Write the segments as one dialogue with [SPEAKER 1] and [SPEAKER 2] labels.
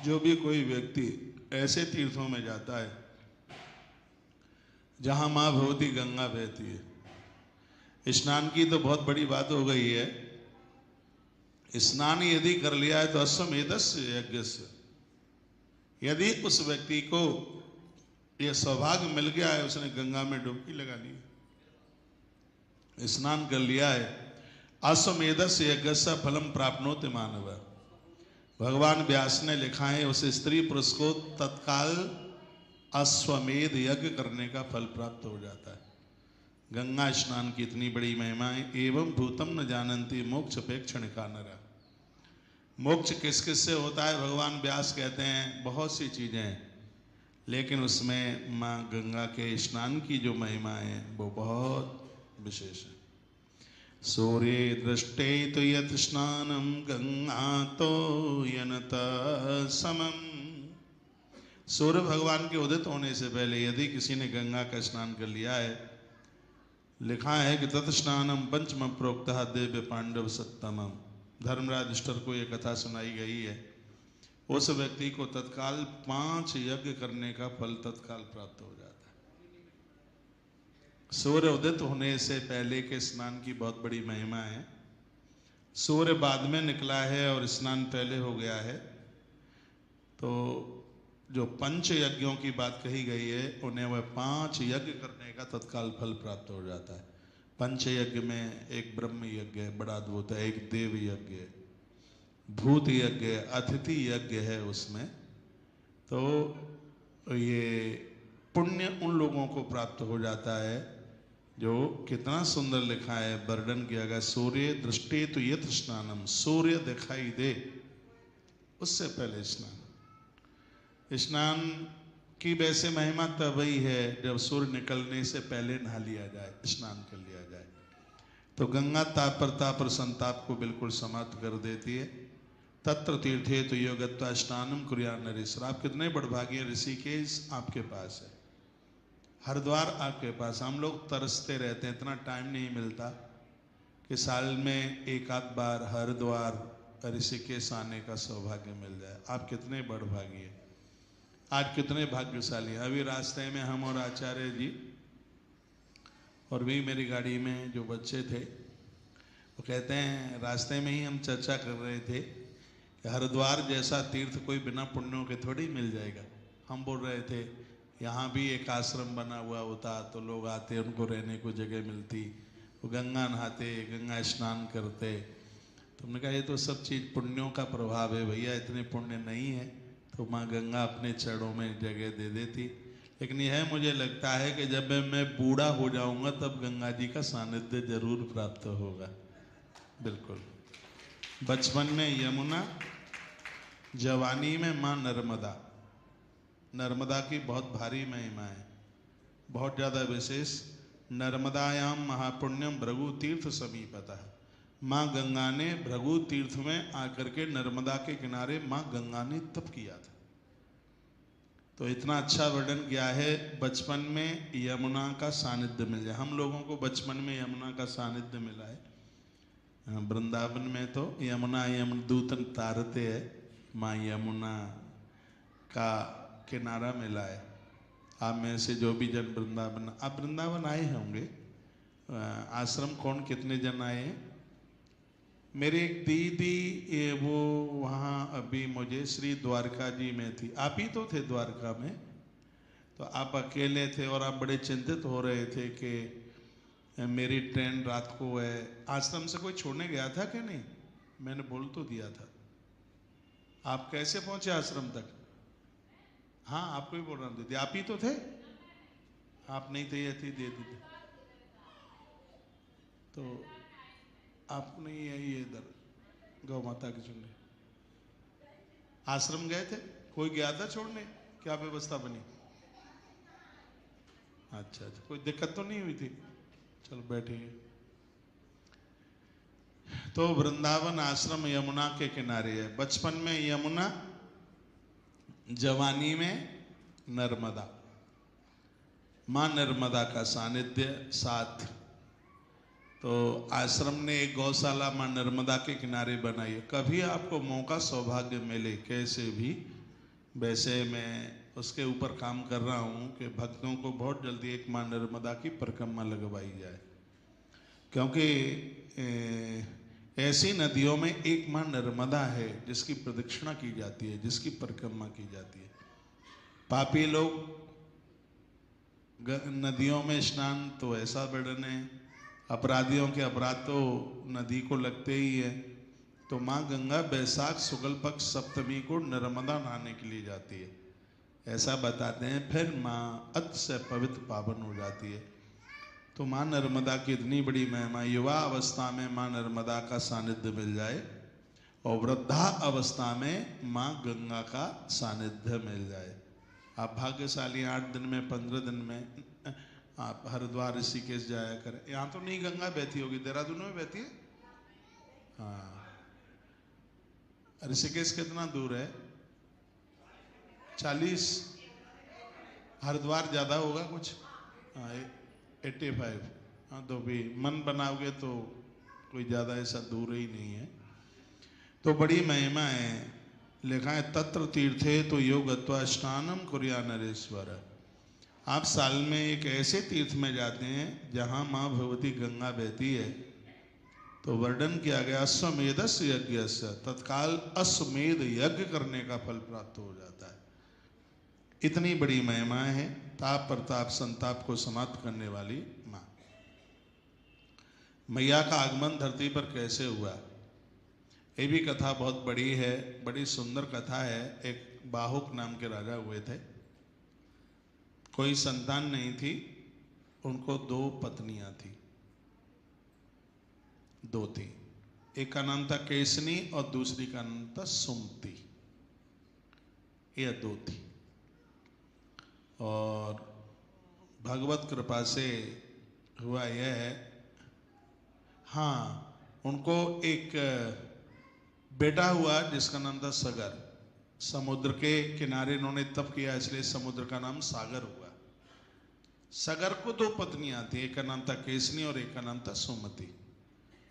[SPEAKER 1] जो भी कोई व्यक्ति ऐसे तीर्थों में जाता है जहाँ माँ भगवती गंगा बहती है, स्नान की तो बहुत बड़ी बात हो गई है। स्नान यदि कर लिया है तो अश्वमेधस्य यज्ञस्य, यदि उस व्यक्ति को यह सौभाग्य मिल गया है, उसने गंगा में डुबकी लगा ली, स्नान कर लिया है, अश्वमेधस्य यज्ञस्य फलम प्राप्नोति मानव। भगवान व्यास ने लिखा है उस स्त्री पुरुष को तत्काल अश्वमेध यज्ञ करने का फल प्राप्त हो जाता है। गंगा स्नान की इतनी बड़ी महिमा है। एवं भूतम न जानन्ति मोक्ष अपेक्षणिका नरा। मोक्ष किस किस से होता है? भगवान व्यास कहते हैं बहुत सी चीजें हैं, लेकिन उसमें माँ गंगा के स्नान की जो महिमा है वो बहुत विशेष है। सूर्ये दृष्टे तो यत् स्नानम गंगा तो यनत समम। सूर्य भगवान के उदित होने से पहले यदि किसी ने गंगा का स्नान कर लिया है, लिखा है कि तत् स्नानम पंचम प्रोक्तः दिव्य पांडव सत्तमम। धर्मराज युधिष्ठिर को यह कथा सुनाई गई है। उस व्यक्ति को तत्काल 5 यज्ञ करने का फल तत्काल प्राप्त हो जाता है। सूर्य उदित होने से पहले के स्नान की बहुत बड़ी महिमा है। सूर्य बाद में निकला है और स्नान पहले हो गया है, तो जो 5 यज्ञों की बात कही गई है उन्हें वह 5 यज्ञ करने का तत्काल फल प्राप्त हो जाता है। 5 यज्ञ में एक ब्रह्म यज्ञ है, बड़ा अद्भुत है, एक देव यज्ञ है, भूत यज्ञ है, अतिथि यज्ञ है उसमें। तो ये पुण्य उन लोगों को प्राप्त हो जाता है जो, कितना सुंदर लिखा है, वर्णन किया गया, सूर्य दृष्टि तो यत् स्नानम। सूर्य दिखाई दे उससे पहले स्नान। स्नान की वैसे महिमा तब ही है जब सूर्य निकलने से पहले नहा लिया जाए, स्नान कर लिया जाए, तो गंगा ताप प्रताप और संताप को बिल्कुल समाप्त कर देती है। तत्र तीर्थे तो योगत्वा स्नानम कुर्यान नरेश्वर। आप कितने बड़भागी, ऋषिकेश आपके पास है, हरिद्वार आपके पास। हम लोग तरसते रहते हैं, इतना टाइम नहीं मिलता कि साल में एक आध बार हरिद्वार ऋषिकेश आने का सौभाग्य मिल जाए। आप कितने बड़भागी हैं, आज कितने भाग्यशाली हैं। अभी रास्ते में हम और आचार्य जी और भी मेरी गाड़ी में जो बच्चे थे वो कहते हैं, रास्ते में ही हम चर्चा कर रहे थे कि हरिद्वार जैसा तीर्थ कोई बिना पुण्यों के थोड़ी मिल जाएगा। हम बोल रहे थे यहाँ भी एक आश्रम बना हुआ होता तो लोग आते, उनको रहने को जगह मिलती, वो गंगा नहाते, गंगा स्नान करते। तो हमने कहा ये तो सब चीज़ पुण्यों का प्रभाव है भैया, इतने पुण्य नहीं है तो माँ गंगा अपने चरणों में जगह दे देती। लेकिन यह मुझे लगता है कि जब मैं बूढ़ा हो जाऊंगा तब गंगा जी का सानिध्य जरूर प्राप्त होगा। बिल्कुल। बचपन में यमुना, जवानी में माँ नर्मदा। नर्मदा की बहुत भारी महिमा है, बहुत ज़्यादा विशेष। नर्मदायाम महापुण्यम भृगु तीर्थ समीपतः। माँ गंगा ने भृगु तीर्थ में आकर के नर्मदा के किनारे माँ गंगा ने तप किया था। तो इतना अच्छा वर्णन किया है, बचपन में यमुना का सानिध्य मिल जाए। हम लोगों को बचपन में यमुना का सानिध्य मिला है। वृंदावन में तो यमुना यमदूतन तारते है, माँ यमुना का किनारा मिला है। आप में से जो भी जन वृंदावन, आप वृंदावन आए होंगे, आश्रम कौन कितने जन आए हैं? मेरी एक दीदी वो वहाँ अभी मुझे श्री द्वारका जी में थी, आप ही तो थे द्वारका में, तो आप अकेले थे और आप बड़े चिंतित हो रहे थे कि मेरी ट्रेन रात को है। आश्रम से कोई छोड़ने गया था कि नहीं? मैंने बोल तो दिया था। आप कैसे पहुँचे आश्रम तक? हाँ आपको ही बोल रहा हूँ दीदी, आप ही तो थे। आप नहीं थे, ये थी दे दीदी। तो आप नहीं है ये इधर गौ माता की चुनरी। आश्रम गए थे, कोई गया था छोड़ने? क्या व्यवस्था बनी? अच्छा अच्छा, कोई दिक्कत तो नहीं हुई थी? चलो बैठिए। तो वृंदावन आश्रम यमुना के किनारे है। बचपन में यमुना, जवानी में नर्मदा। माँ नर्मदा का सानिध्य साथ। तो आश्रम ने एक गौशाला माँ नर्मदा के किनारे बनाई है। कभी आपको मौका सौभाग्य मिले, कैसे भी वैसे मैं उसके ऊपर काम कर रहा हूँ कि भक्तों को बहुत जल्दी एक माँ नर्मदा की परिक्रमा लगवाई जाए, क्योंकि ऐसी नदियों में एक माँ नर्मदा है जिसकी प्रदक्षिणा की जाती है, जिसकी परिक्रमा की जाती है। पापी लोग नदियों में स्नान तो ऐसा वर्णन है, अपराधियों के अपराध तो नदी को लगते ही है। तो माँ गंगा बैसाख शुक्ल पक्ष सप्तमी को नर्मदा नहाने के लिए जाती है, ऐसा बताते हैं। फिर माँ अति से पवित्र पावन हो जाती है। तो माँ नर्मदा की इतनी बड़ी महिमा, युवा अवस्था में माँ नर्मदा का सानिध्य मिल जाए और वृद्धा अवस्था में माँ गंगा का सानिध्य मिल जाए। आप भाग्यशाली, 8 दिन में 15 दिन में आप हरिद्वार ऋषिकेश जाया करें। यहाँ तो नहीं गंगा बहती होगी, देहरादून में बहती है। हाँ, ऋषिकेश कितना दूर है? 40। हरिद्वार ज़्यादा होगा कुछ, हाँ 85। हाँ, तो भी मन बनाओगे तो कोई ज़्यादा ऐसा दूर ही नहीं है। तो बड़ी महिमा है। लिखा है तत्र तीर्थे तो योगत्वा स्नानम कुर्या नरेश्वर। आप साल में एक ऐसे तीर्थ में जाते हैं जहाँ माँ भगवती गंगा बहती है। तो वर्णन किया गया अश्वमेधस्य यज्ञ से, तत्काल अश्वमेध यज्ञ करने का फल प्राप्त हो जाता है। इतनी बड़ी महिमा है। ताप प्रताप संताप को समाप्त करने वाली माँ। मैया का आगमन धरती पर कैसे हुआ, ये भी कथा बहुत बड़ी है, बड़ी सुंदर कथा है। एक बाहुक नाम के राजा हुए थे, कोई संतान नहीं थी, उनको 2 पत्नियां थी, 2 थी। एक का नाम था केसनी और दूसरी का नाम था सुमति। यह 2 थी। और भगवत कृपा से हुआ यह है, हाँ, उनको एक बेटा हुआ जिसका नाम था सगर। समुद्र के किनारे इन्होंने तप किया, इसलिए समुद्र का नाम सागर हुआ। सगर को 2 पत्नियां थी, एक का नाम था केसनी और एक का नाम था सुमति।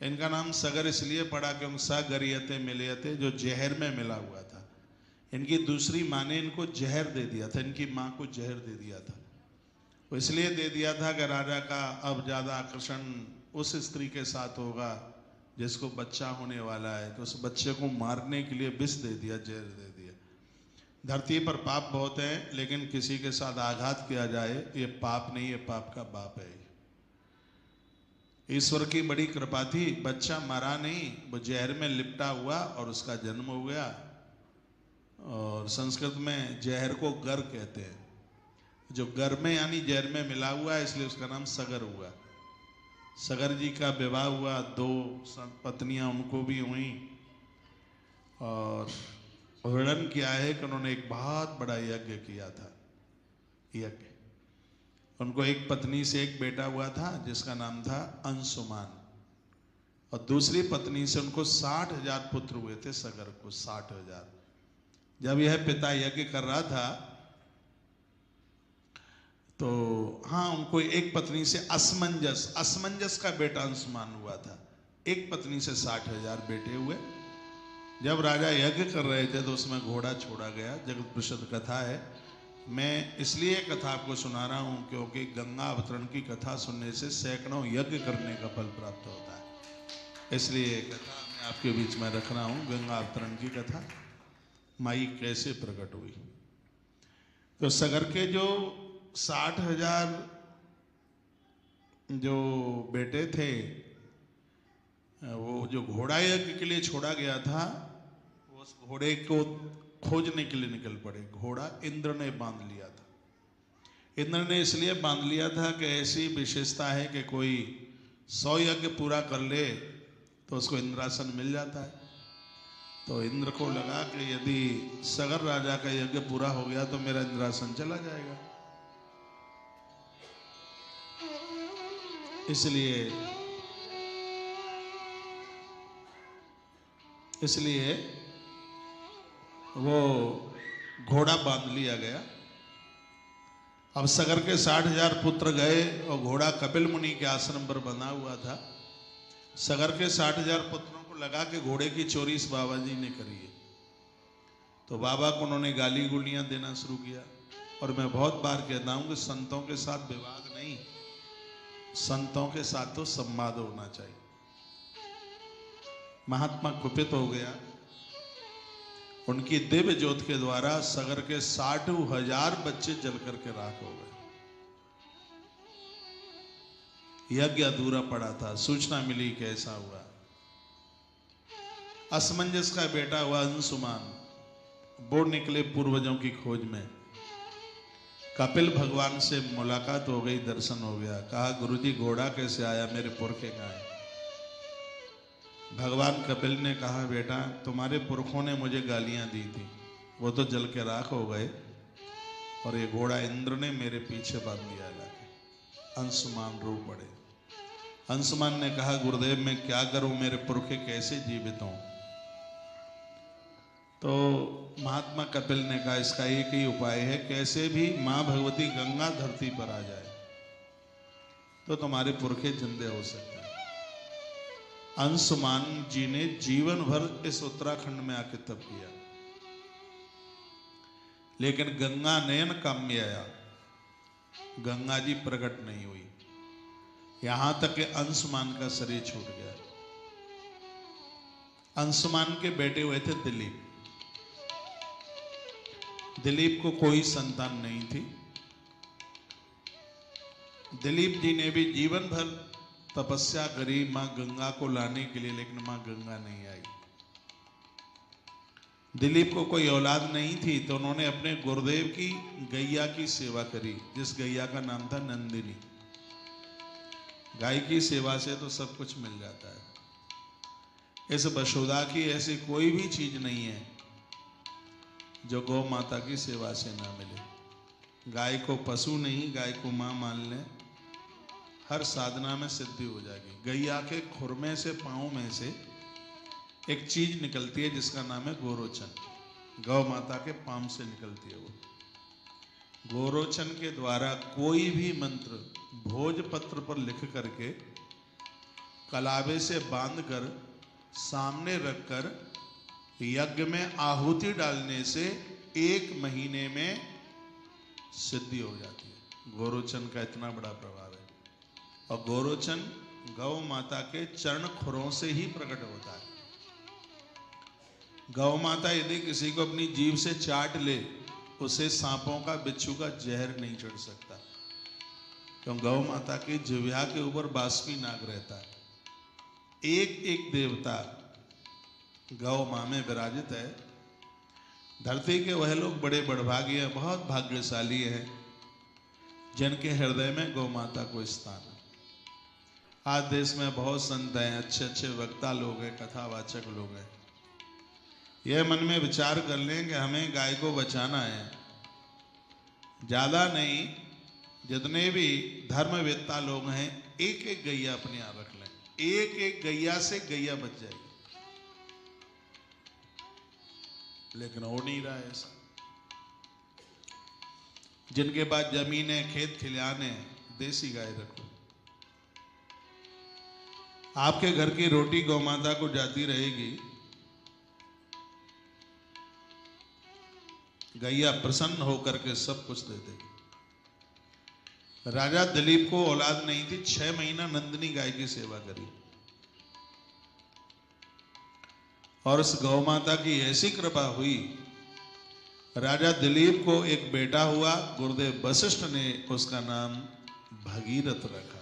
[SPEAKER 1] इनका नाम सगर इसलिए पड़ा क्योंकि सगरियते मिलयते, जो जहर में मिला हुआ था। इनकी दूसरी माँ ने इनको जहर दे दिया था, इनकी माँ को जहर दे दिया था। वो इसलिए दे दिया था कि राजा का अब ज़्यादा आकर्षण उस स्त्री के साथ होगा जिसको बच्चा होने वाला है, तो उस बच्चे को मारने के लिए विष दे दिया, जहर दे दिया। धरती पर पाप बहुत हैं, लेकिन किसी के साथ आघात किया जाए ये पाप नहीं, ये पाप का बाप है। ईश्वर की बड़ी कृपा थी, बच्चा मरा नहीं, वो जहर में लिपटा हुआ और उसका जन्म हो गया। और संस्कृत में जहर को गर कहते हैं, जो गर में यानी जहर में मिला हुआ है, इसलिए उसका नाम सगर हुआ। सगर जी का विवाह हुआ, 2 पत्नियां उनको भी हुई। और वर्णन किया है कि उन्होंने एक बहुत बड़ा यज्ञ किया था। यज्ञ, उनको एक पत्नी से एक बेटा हुआ था जिसका नाम था अंशुमान, और दूसरी पत्नी से उनको 60,000 पुत्र हुए थे। सगर को 60,000। जब यह पिता यज्ञ कर रहा था तो हाँ, उनको एक पत्नी से असमंजस का बेटा अंशुमान हुआ था। एक पत्नी से 60,000 बेटे हुए। जब राजा यज्ञ कर रहे थे तो उसमें घोड़ा छोड़ा गया, जगत प्रसिद्ध कथा है। मैं इसलिए कथा आपको सुना रहा हूँ क्योंकि गंगा अवतरण की कथा सुनने से सैकड़ों यज्ञ करने का फल प्राप्त होता है, इसलिए कथा मैं आपके बीच में रख रहा हूँ। गंगा अवतरण की कथा, माई कैसे प्रकट हुई। तो सगर के जो 60,000 जो बेटे थे, वो जो घोड़ा यज्ञ के लिए छोड़ा गया था, उस घोड़े को खोजने के लिए निकल पड़े। घोड़ा इंद्र ने बांध लिया था। इंद्र ने इसलिए बांध लिया था कि ऐसी विशेषता है कि कोई 100 यज्ञ पूरा कर ले तो उसको इंद्रासन मिल जाता है। तो इंद्र को लगा कि यदि सगर राजा का यज्ञ पूरा हो गया तो मेरा इंद्रासन चला जाएगा। इसलिए वो घोड़ा बांध लिया गया। अब सगर के 60,000 पुत्र गए और घोड़ा कपिल मुनि के आश्रम पर बंधा हुआ था। सगर के 60,000 पुत्रों को लगा कि घोड़े की चोरी इस बाबा जी ने करी है। तो बाबा को उन्होंने गाली गुलियां देना शुरू किया। और मैं बहुत बार कहता हूं कि संतों के साथ विवाद नहीं, संतों के साथ तो संवाद होना चाहिए। महात्मा कुपित हो गया, उनकी दिव्य ज्योत के द्वारा सगर के 60,000 बच्चे जल करके राख हो गए। यज्ञ अधूरा पड़ा था, सूचना मिली कैसा हुआ। असमंजस का बेटा हुआ अंशुमान, वो निकले पूर्वजों की खोज में। कपिल भगवान से मुलाकात हो गई, दर्शन हो गया। कहा गुरुजी घोड़ा कैसे आया, मेरे पुरखे कहाँ हैं? भगवान कपिल ने कहा बेटा तुम्हारे पुरखों ने मुझे गालियां दी थी, वो तो जल के राख हो गए, और ये घोड़ा इंद्र ने मेरे पीछे बांध दिया जाके। अंशुमान रो पड़े। अंशुमान ने कहा गुरुदेव मैं क्या करूं, मेरे पुरखे कैसे जीवित हों? तो महात्मा कपिल ने कहा इसका एक ही उपाय है, कैसे भी मां भगवती गंगा धरती पर आ जाए तो तुम्हारे पुरखे जिंदे हो सकते हैं। अंशुमान जी ने जीवन भर इस उत्तराखंड में आके तप किया, लेकिन गंगा नयन काम्य आया, गंगा जी प्रकट नहीं हुई। यहां तक कि अंशुमान का शरीर छूट गया। अंशुमान के बेटे हुए थे दिलीप। दिलीप को कोई संतान नहीं थी। दिलीप जी ने भी जीवन भर तपस्या करी मां गंगा को लाने के लिए, लेकिन मां गंगा नहीं आई। दिलीप को कोई औलाद नहीं थी, तो उन्होंने अपने गुरुदेव की गैया की सेवा करी, जिस गैया का नाम था नंदिनी। गाय की सेवा से तो सब कुछ मिल जाता है। इस बसुधा की ऐसी कोई भी चीज नहीं है जो गौ माता की सेवा से ना मिले। गाय को पशु नहीं, गाय को मां मान लें, हर साधना में सिद्धि हो जाएगी। गैया के खुरमे से, पांव में से एक चीज निकलती है जिसका नाम है गोरोचन। गौ माता के पांव से निकलती है वो। गोरोचन के द्वारा कोई भी मंत्र भोजपत्र पर लिख करके कलावे से बांधकर सामने रखकर यज्ञ में आहुति डालने से 1 महीने में सिद्धि हो जाती है। गोरोचन का इतना बड़ा प्रभाव है। और गोरोचन गौ माता के चरण खुरों से ही प्रकट होता है। गौ माता यदि किसी को अपनी जीभ से चाट ले, उसे सांपों का, बिच्छू का जहर नहीं चढ़ सकता, क्यों गौ माता की जिह्वा के ऊपर बाष्पी नाग रहता है। एक एक देवता गौ मां में विराजित है। धरती के वह लोग बड़े बड़भागी हैं, बहुत भाग्यशाली हैं, जिनके हृदय में गौ माता को स्थान है। आज देश में बहुत संत हैं, अच्छे अच्छे वक्ता लोग हैं, कथावाचक लोग हैं। यह मन में विचार कर लें कि हमें गाय को बचाना है। ज्यादा नहीं, जितने भी धर्मवेत्ता लोग हैं, एक एक गैया अपने यहाँ रख लें। एक एक गैया से गैया बच जाएगी, लेकिन हो नहीं रहा है ऐसा। जिनके पास जमीन है, खेत खलिहान है, देसी गाय रखो। आपके घर की रोटी गौ माता को जाती रहेगी। गैया प्रसन्न होकर के सब कुछ दे देगी। राजा दिलीप को औलाद नहीं थी, 6 महीना नंदिनी गाय की सेवा करी, और उस गौ माता की ऐसी कृपा हुई, राजा दिलीप को एक बेटा हुआ। गुरुदेव वशिष्ठ ने उसका नाम भगीरथ रखा।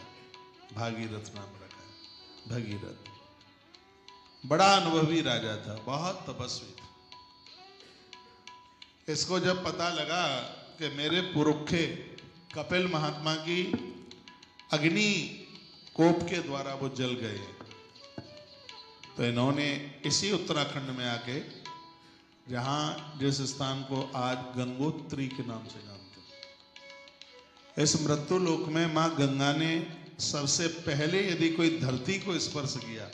[SPEAKER 1] भागीरथ नाम रखा, भगीरथ। बड़ा अनुभवी राजा था, बहुत तपस्वी था। इसको जब पता लगा कि मेरे पुरखे कपिल महात्मा की अग्नि कोप के द्वारा वो जल गए, तो इन्होंने इसी उत्तराखंड में आके, जहां जिस स्थान को आज गंगोत्री के नाम से जानते हैं, इस मृत्यु लोक में मां गंगा ने सबसे पहले यदि कोई धरती को स्पर्श किया,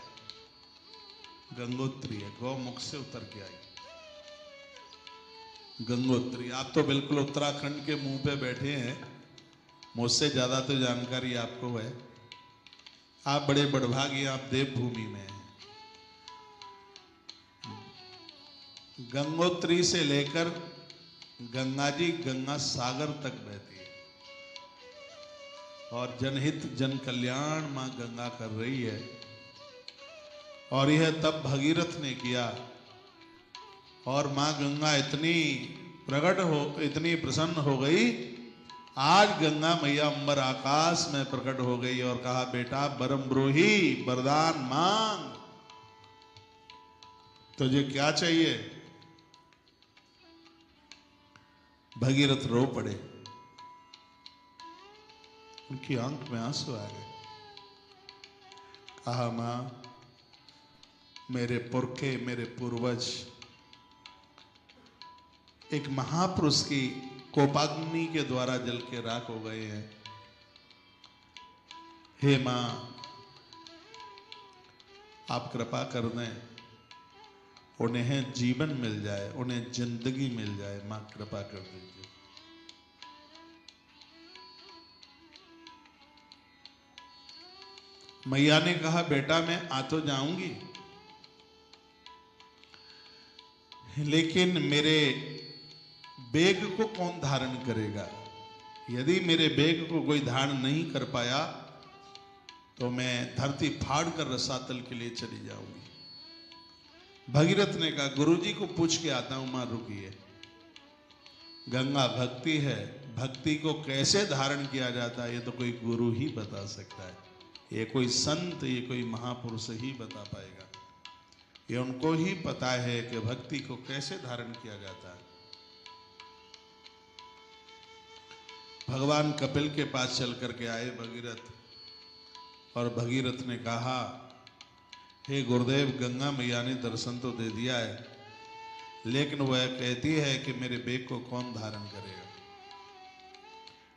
[SPEAKER 1] गंगोत्री है, गौमुख से उतर के आई गंगोत्री। आप तो बिल्कुल उत्तराखंड के मुंह पे बैठे हैं, मुझसे ज्यादा तो जानकारी आपको है। आप बड़े बड़भागी, आप देवभूमि में हैं। गंगोत्री से लेकर गंगा जी गंगा सागर तक बहती है और जनहित जन कल्याण मां गंगा कर रही है। और यह तब भगीरथ ने किया और मां गंगा इतनी प्रसन्न हो गई। आज गंगा मैया अंबर आकाश में प्रकट हो गई और कहा, बेटा बरम ब्रोही, वरदान मांग, तुझे क्या चाहिए। भगीरथ रो पड़े, उनकी आंख में आंसू आ गए। कहा, मां, मेरे पुरखे, मेरे पूर्वज एक महापुरुष की कोपाग्नि के द्वारा जल के राख हो गए हैं। हे मां, आप कृपा कर दें, उन्हें जीवन मिल जाए, उन्हें जिंदगी मिल जाए। मां कृपा कर दीजिए। मैया ने कहा, बेटा मैं आ तो जाऊंगी, लेकिन मेरे बेग को कौन धारण करेगा। यदि मेरे बेग को कोई धारण नहीं कर पाया तो मैं धरती फाड़ कर रसातल के लिए चली जाऊंगी। भगीरथ ने कहा, गुरुजी को पूछ के आता हूं। मां रुकिए, गंगा भक्ति है, भक्ति को कैसे धारण किया जाता है ये तो कोई गुरु ही बता सकता है। ये कोई संत, ये कोई महापुरुष ही बता पाएगा। ये उनको ही पता है कि भक्ति को कैसे धारण किया जाता है। भगवान कपिल के पास चल करके आए भगीरथ, और भगीरथ ने कहा, हे गुरुदेव, गंगा मैया ने दर्शन तो दे दिया है, लेकिन वह कहती है कि मेरे बेग को कौन धारण करेगा।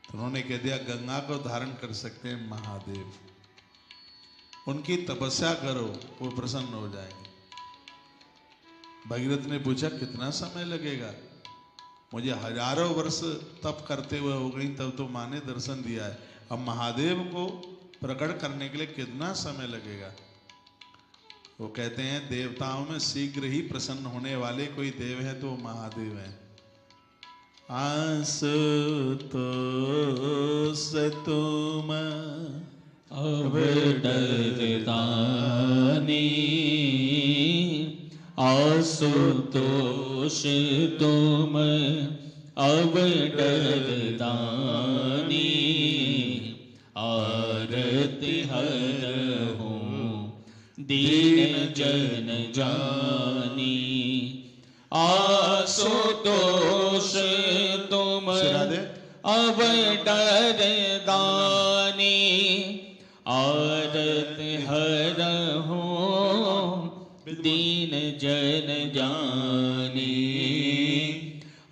[SPEAKER 1] तो उन्होंने कह दिया, गंगा को धारण कर सकते हैं महादेव, उनकी तपस्या करो, वो प्रसन्न हो जाएंगे। भगीरथ ने पूछा, कितना समय लगेगा। मुझे हजारों वर्ष तप करते हुए हो गई, तब तो मां ने दर्शन दिया है, अब महादेव को प्रकट करने के लिए कितना समय लगेगा। वो कहते हैं, देवताओं में शीघ्र ही प्रसन्न होने वाले कोई देव है तो महादेव हैं। आसुतोष तुम
[SPEAKER 2] अवडरदानी, आसुतोष तुम अवडरदानी, आरति हरहु दीन जन जानी। आसुतोष तुम अवडरदानी, आरति हरहु दीन जन जानी।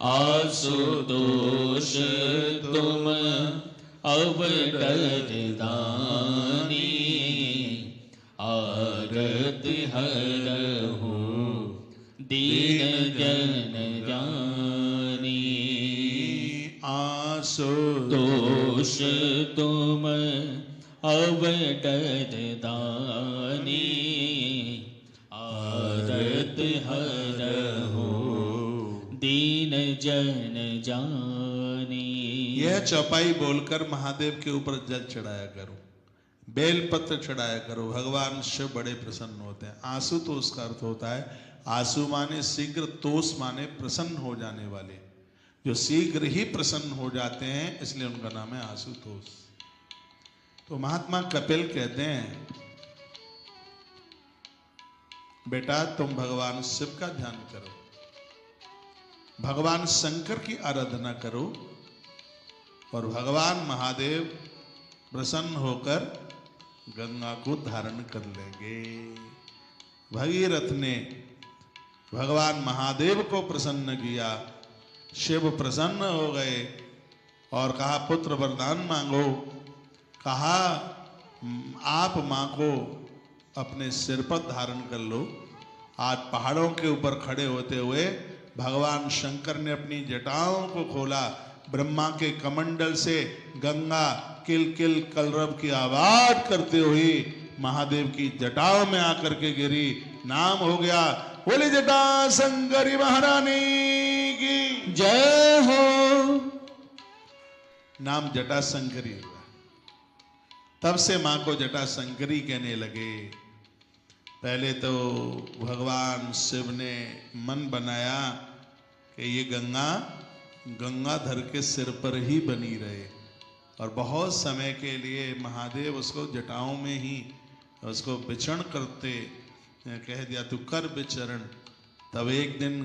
[SPEAKER 2] आसुतोष तुम अवडरदानी, आरति हरहु दीन जन जानी। आसुतोष तुम अवडरदानी, आरति हरहु दीन जन जानी।
[SPEAKER 1] यह चौपाई बोलकर महादेव के ऊपर जल चढ़ाया करो, बेलपत्र चढ़ाया करो, भगवान शिव बड़े प्रसन्न होते हैं। आशुतोष का अर्थ होता है, आंसू माने शीघ्र, तोष माने प्रसन्न हो जाने वाले, जो शीघ्र ही प्रसन्न हो जाते हैं, इसलिए उनका नाम है आशुतोष। तो महात्मा कपिल कहते हैं, बेटा तुम भगवान शिव का ध्यान करो, भगवान शंकर की आराधना करो, और भगवान महादेव प्रसन्न होकर गंगा को धारण कर लेंगे। भगीरथ ने भगवान महादेव को प्रसन्न किया, शिव प्रसन्न हो गए और कहा, पुत्र वरदान मांगो। कहा, आप मां को अपने सिर पर धारण कर लो। आज पहाड़ों के ऊपर खड़े होते हुए भगवान शंकर ने अपनी जटाओं को खोला, ब्रह्मा के कमंडल से गंगा किल किल कलरव की आवाज करते हुए महादेव की जटाओं में आकर के गिरी। नाम हो गया बोले जटा शंकरी महारानी की
[SPEAKER 2] जय हो।
[SPEAKER 1] नाम जटा शंकरी हुआ। तब से मां को जटा शंकरी कहने लगे। पहले तो भगवान शिव ने मन बनाया कि ये गंगा गंगाधर के सिर पर ही बनी रहे, और बहुत समय के लिए महादेव उसको जटाओं में ही उसको विचरण करते कह दिया, तू कर विचरण। तब एक दिन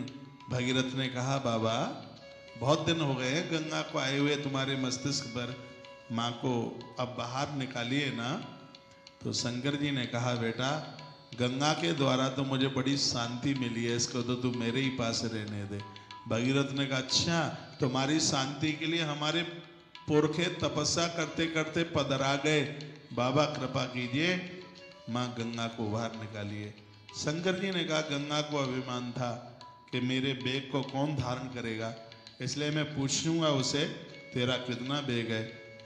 [SPEAKER 1] भगीरथ ने कहा, बाबा बहुत दिन हो गए गंगा को आए हुए तुम्हारे मस्तिष्क पर, माँ को अब बाहर निकालिए ना। तो शंकर जी ने कहा, बेटा गंगा के द्वारा तो मुझे बड़ी शांति मिली है, इसको तो तू मेरे ही पास रहने दे। भगीरथ ने कहा, अच्छा तुम्हारी शांति के लिए हमारे पुरखे तपस्या करते करते पधरा गए, बाबा कृपा कीजिए, माँ गंगा को बाहर निकालिए। शंकर जी ने कहा, गंगा को अभिमान था कि मेरे बेग को कौन धारण करेगा, इसलिए मैं पूछूंगा उसे तेरा कितना बेग है।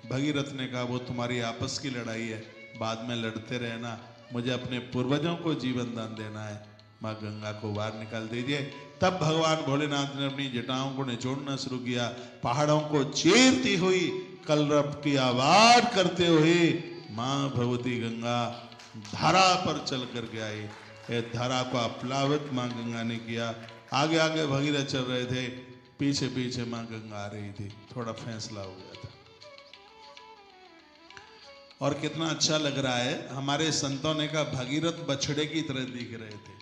[SPEAKER 1] भगीरथ ने कहा, वो तुम्हारी आपस की लड़ाई है, बाद में लड़ते रहना, मुझे अपने पूर्वजों को जीवन दान देना है, माँ गंगा को बाहर निकाल दीजिए। तब भगवान भोलेनाथ ने अपनी जटाओं को निचोड़ना शुरू किया, पहाड़ों को चीरती हुई कलरव की आवाज करते हुए माँ भगवती गंगा धारा पर चल कर के आई। धारा को अप्लावित माँ गंगा ने किया। आगे आगे भगीरथ चल रहे थे, पीछे पीछे माँ गंगा आ रही थी। थोड़ा फैसला हो गया था। और कितना अच्छा लग रहा है, हमारे संतों ने कहा भगीरथ बछड़े की तरह दिख रहे थे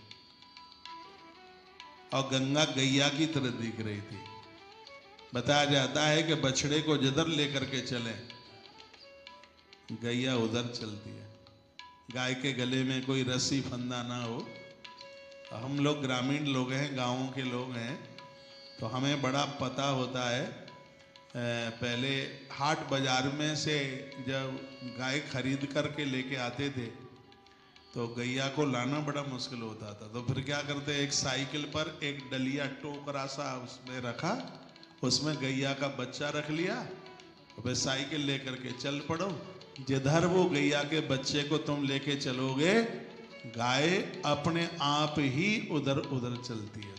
[SPEAKER 1] और गंगा गैया की तरह दिख रही थी। बताया जाता है कि बछड़े को जिधर लेकर के चले गैया उधर चलती है। गाय के गले में कोई रस्सी फंदा ना हो। हम लोग ग्रामीण लोग हैं, गांवों के लोग हैं, तो हमें बड़ा पता होता है। पहले हाट बाजार में से जब गाय खरीद करके लेके आते थे तो गैया को लाना बड़ा मुश्किल होता था। तो फिर क्या करते, एक साइकिल पर एक डलिया टोकरा सा उसमें रखा, उसमें गैया का बच्चा रख लिया, फिर साइकिल लेकर के चल पड़ो। जिधर वो गैया के बच्चे को तुम लेके चलोगे, गाय अपने आप ही उधर उधर चलती है।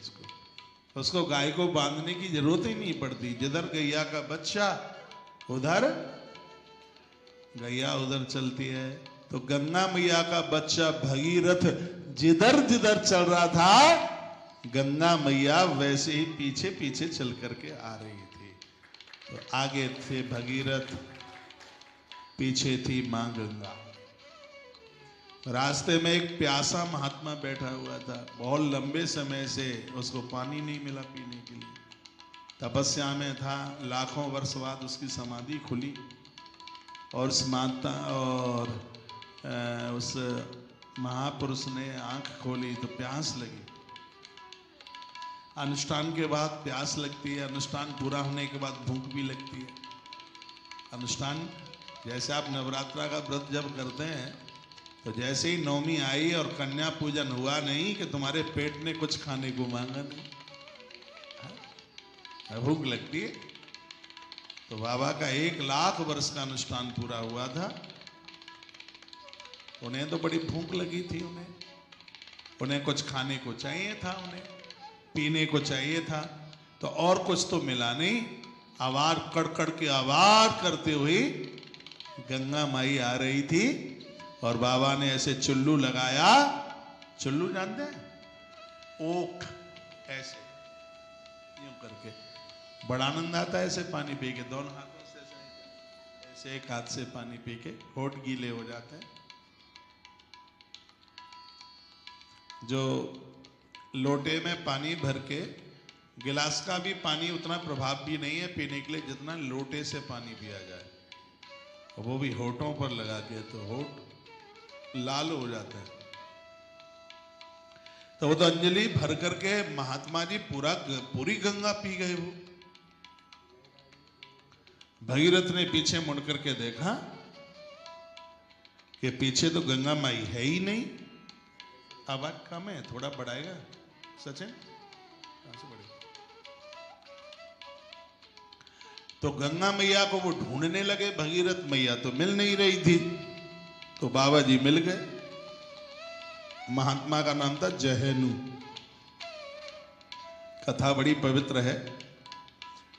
[SPEAKER 1] उसको गाय को बांधने की जरूरत ही नहीं पड़ती। जिधर गैया का बच्चा उधर गैया उधर चलती है। तो गंगा मैया का बच्चा भगीरथ जिधर जिधर चल रहा था, गंगा मैया वैसे ही पीछे पीछे चल करके आ रही थी। तो आगे थे भगीरथ, पीछे थी मां गंगा। रास्ते में एक प्यासा महात्मा बैठा हुआ था, बहुत लंबे समय से उसको पानी नहीं मिला पीने के लिए, तपस्या में था। लाखों वर्ष बाद उसकी समाधि खुली और उस माता और उस महापुरुष ने आंख खोली तो प्यास लगी। अनुष्ठान के बाद प्यास लगती है, अनुष्ठान पूरा होने के बाद भूख भी लगती है। अनुष्ठान जैसे आप नवरात्रा का व्रत जब करते हैं तो जैसे ही नवमी आई और कन्या पूजन हुआ नहीं कि तुम्हारे पेट ने कुछ खाने को मांगा नहीं, भूख लगती है। तो बाबा का 1 लाख वर्ष का अनुष्ठान पूरा हुआ था। उन्हें तो बड़ी भूख लगी थी, उन्हें कुछ खाने को चाहिए था, उन्हें पीने को चाहिए था, तो और कुछ तो मिला नहीं। आवाज कड़कड़ के आवाज करते हुए गंगा माई आ रही थी और बाबा ने ऐसे चुल्लू लगाया। चुल्लू जानते हैं, ओक, ऐसे यूं करके बड़ा आनंद आता है ऐसे पानी पी के। दोनों हाथों से ऐसे एक हाथ से पानी पी के होठ गीले हो जाते हैं। जो लोटे में पानी भर के, गिलास का भी पानी उतना प्रभाव भी नहीं है पीने के लिए जितना लोटे से पानी पिया जाए, वो भी होठों पर लगा के, तो होठ लाल हो जाते हैं। तो वो तो अंजलि भर करके महात्मा जी पूरी गंगा पी गए। वो भगीरथ ने पीछे मुड़ करके देखा कि पीछे तो गंगा माई है ही नहीं। आवाज कम है, थोड़ा बढ़ाएगा सचिन, कहां से बढ़ेगा? तो गंगा मैया को वो ढूंढने लगे, भगीरथ मैया तो मिल नहीं रही थी। तो बाबा जी मिल गए। महात्मा का नाम था जहेनु। कथा बड़ी पवित्र है।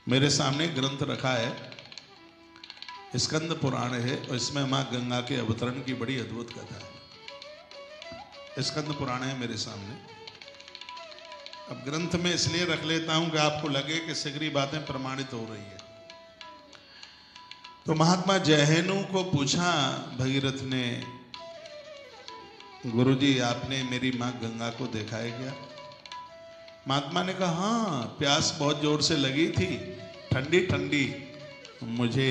[SPEAKER 1] मेरे सामने ग्रंथ रखा है, स्कंद पुराण है, और इसमें माँ गंगा के अवतरण की बड़ी अद्भुत कथा है। स्कंद पुराण है मेरे सामने। अब ग्रंथ में इसलिए रख लेता हूं कि आपको लगे कि सगरी बातें प्रमाणित हो रही है। तो महात्मा जयहेनु को पूछा भगीरथ ने, गुरुजी आपने मेरी माँ गंगा को देखा है क्या? महात्मा ने कहा हाँ, प्यास बहुत जोर से लगी थी, ठंडी ठंडी मुझे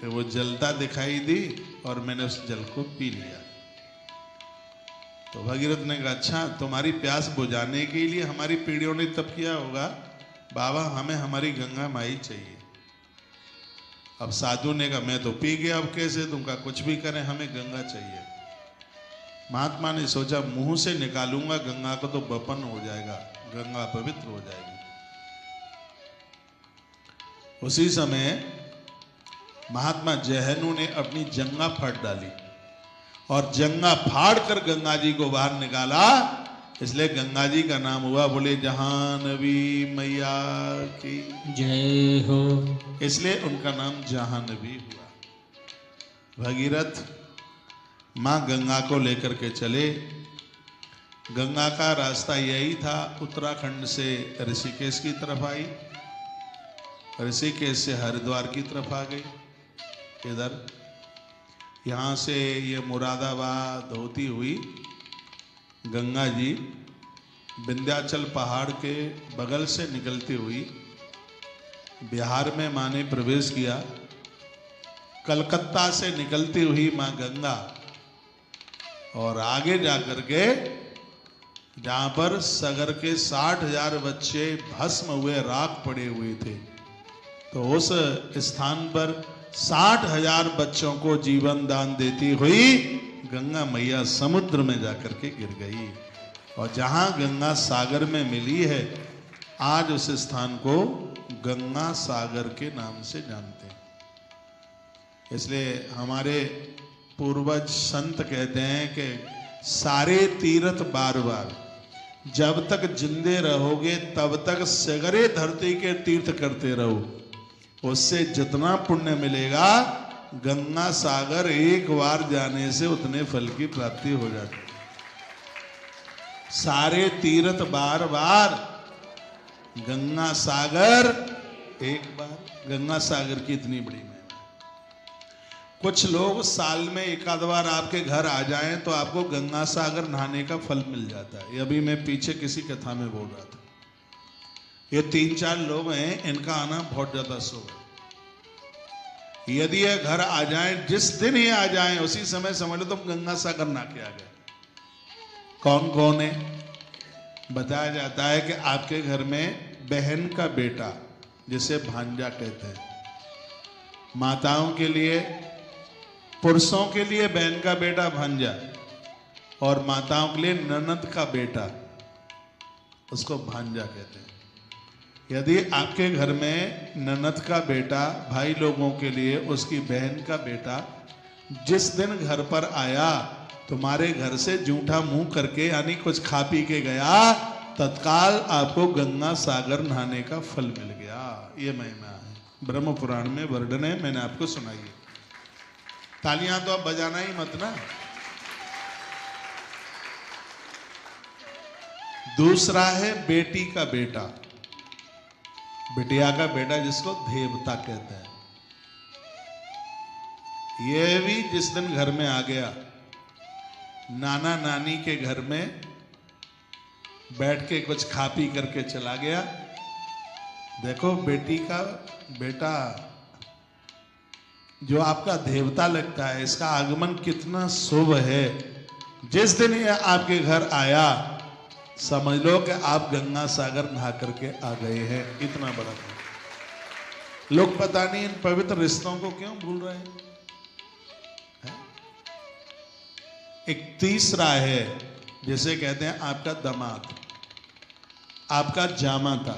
[SPEAKER 1] वो जलता दिखाई दी और मैंने उस जल को पी लिया। तो भगीरथ ने कहा अच्छा, तुम्हारी प्यास बुझाने के लिए हमारी पीढ़ियों ने तप किया होगा, बाबा हमें हमारी गंगा माई चाहिए। अब साधु ने कहा मैं तो पी गया, अब कैसे दूंगा, कुछ भी करें हमें गंगा चाहिए। महात्मा ने सोचा मुंह से निकालूंगा गंगा को तो बपन हो जाएगा, गंगा पवित्र हो जाएगी। उसी समय महात्मा जयहेनु ने अपनी जंगा फाड़ डाली और जंगा फाड़ कर गंगा जी को बाहर निकाला, इसलिए गंगा जी का नाम हुआ, बोले जहानवी मैया की
[SPEAKER 2] जय हो।
[SPEAKER 1] इसलिए उनका नाम जहानवी हुआ। भगीरथ मां गंगा को लेकर के चले। गंगा का रास्ता यही था, उत्तराखंड से ऋषिकेश की तरफ आई, ऋषिकेश से हरिद्वार की तरफ आ गई। इधर यहाँ से ये मुरादाबाद होती हुई गंगा जी विंध्याचल पहाड़ के बगल से निकलती हुई बिहार में माँ ने प्रवेश किया। कलकत्ता से निकलती हुई माँ गंगा और आगे जाकर के जहाँ पर सगर के 60,000 बच्चे भस्म हुए, राख पड़े हुए थे, तो उस स्थान पर 60,000 बच्चों को जीवन दान देती हुई गंगा मैया समुद्र में जाकर के गिर गई। और जहां गंगा सागर में मिली है, आज उस स्थान को गंगा सागर के नाम से जानते हैं। इसलिए हमारे पूर्वज संत कहते हैं कि सारे तीर्थ बार बार, जब तक जिंदे रहोगे तब तक सगरे धरती के तीर्थ करते रहो, उससे जितना पुण्य मिलेगा गंगा सागर एक बार जाने से उतने फल की प्राप्ति हो जाती है। सारे तीर्थ बार बार, गंगा सागर एक बार। गंगा सागर की इतनी बड़ी महिमा। कुछ लोग साल में एक आध बार आपके घर आ जाएं तो आपको गंगा सागर नहाने का फल मिल जाता है। ये अभी मैं पीछे किसी कथा में बोल रहा था। ये 3-4 लोग हैं, इनका आना बहुत ज्यादा शुभ है। यदि ये घर आ जाएं, जिस दिन ये आ जाएं उसी समय समझ लो तुम गंगा सागर नहा के आ गए। कौन कौन है? बताया जाता है कि आपके घर में बहन का बेटा, जिसे भांजा कहते हैं, माताओं के लिए, पुरुषों के लिए बहन का बेटा भांजा, और माताओं के लिए ननद का बेटा, उसको भांजा कहते हैं। यदि आपके घर में ननद का बेटा, भाई लोगों के लिए उसकी बहन का बेटा जिस दिन घर पर आया, तुम्हारे घर से जूठा मुंह करके यानी कुछ खा पी के गया, तत्काल आपको गंगा सागर नहाने का फल मिल गया। ये महिमा है, ब्रह्म पुराण में वर्णन है, मैंने आपको सुनाई है। तालियां तो अब बजाना ही मत ना। दूसरा है बेटी का बेटा, बिटिया का बेटा, जिसको देवता कहते हैं। यह भी जिस दिन घर में आ गया, नाना नानी के घर में बैठ के कुछ खा पी करके चला गया, देखो बेटी का बेटा जो आपका देवता लगता है, इसका आगमन कितना शुभ है। जिस दिन यह आपके घर आया, समझ लो कि आप गंगा सागर नहा करके आ गए हैं। इतना बड़ा है। लोग पता नहीं इन पवित्र रिश्तों को क्यों भूल रहे हैं। एक तीसरा है, जिसे कहते हैं आपका दामाद, आपका जामाता।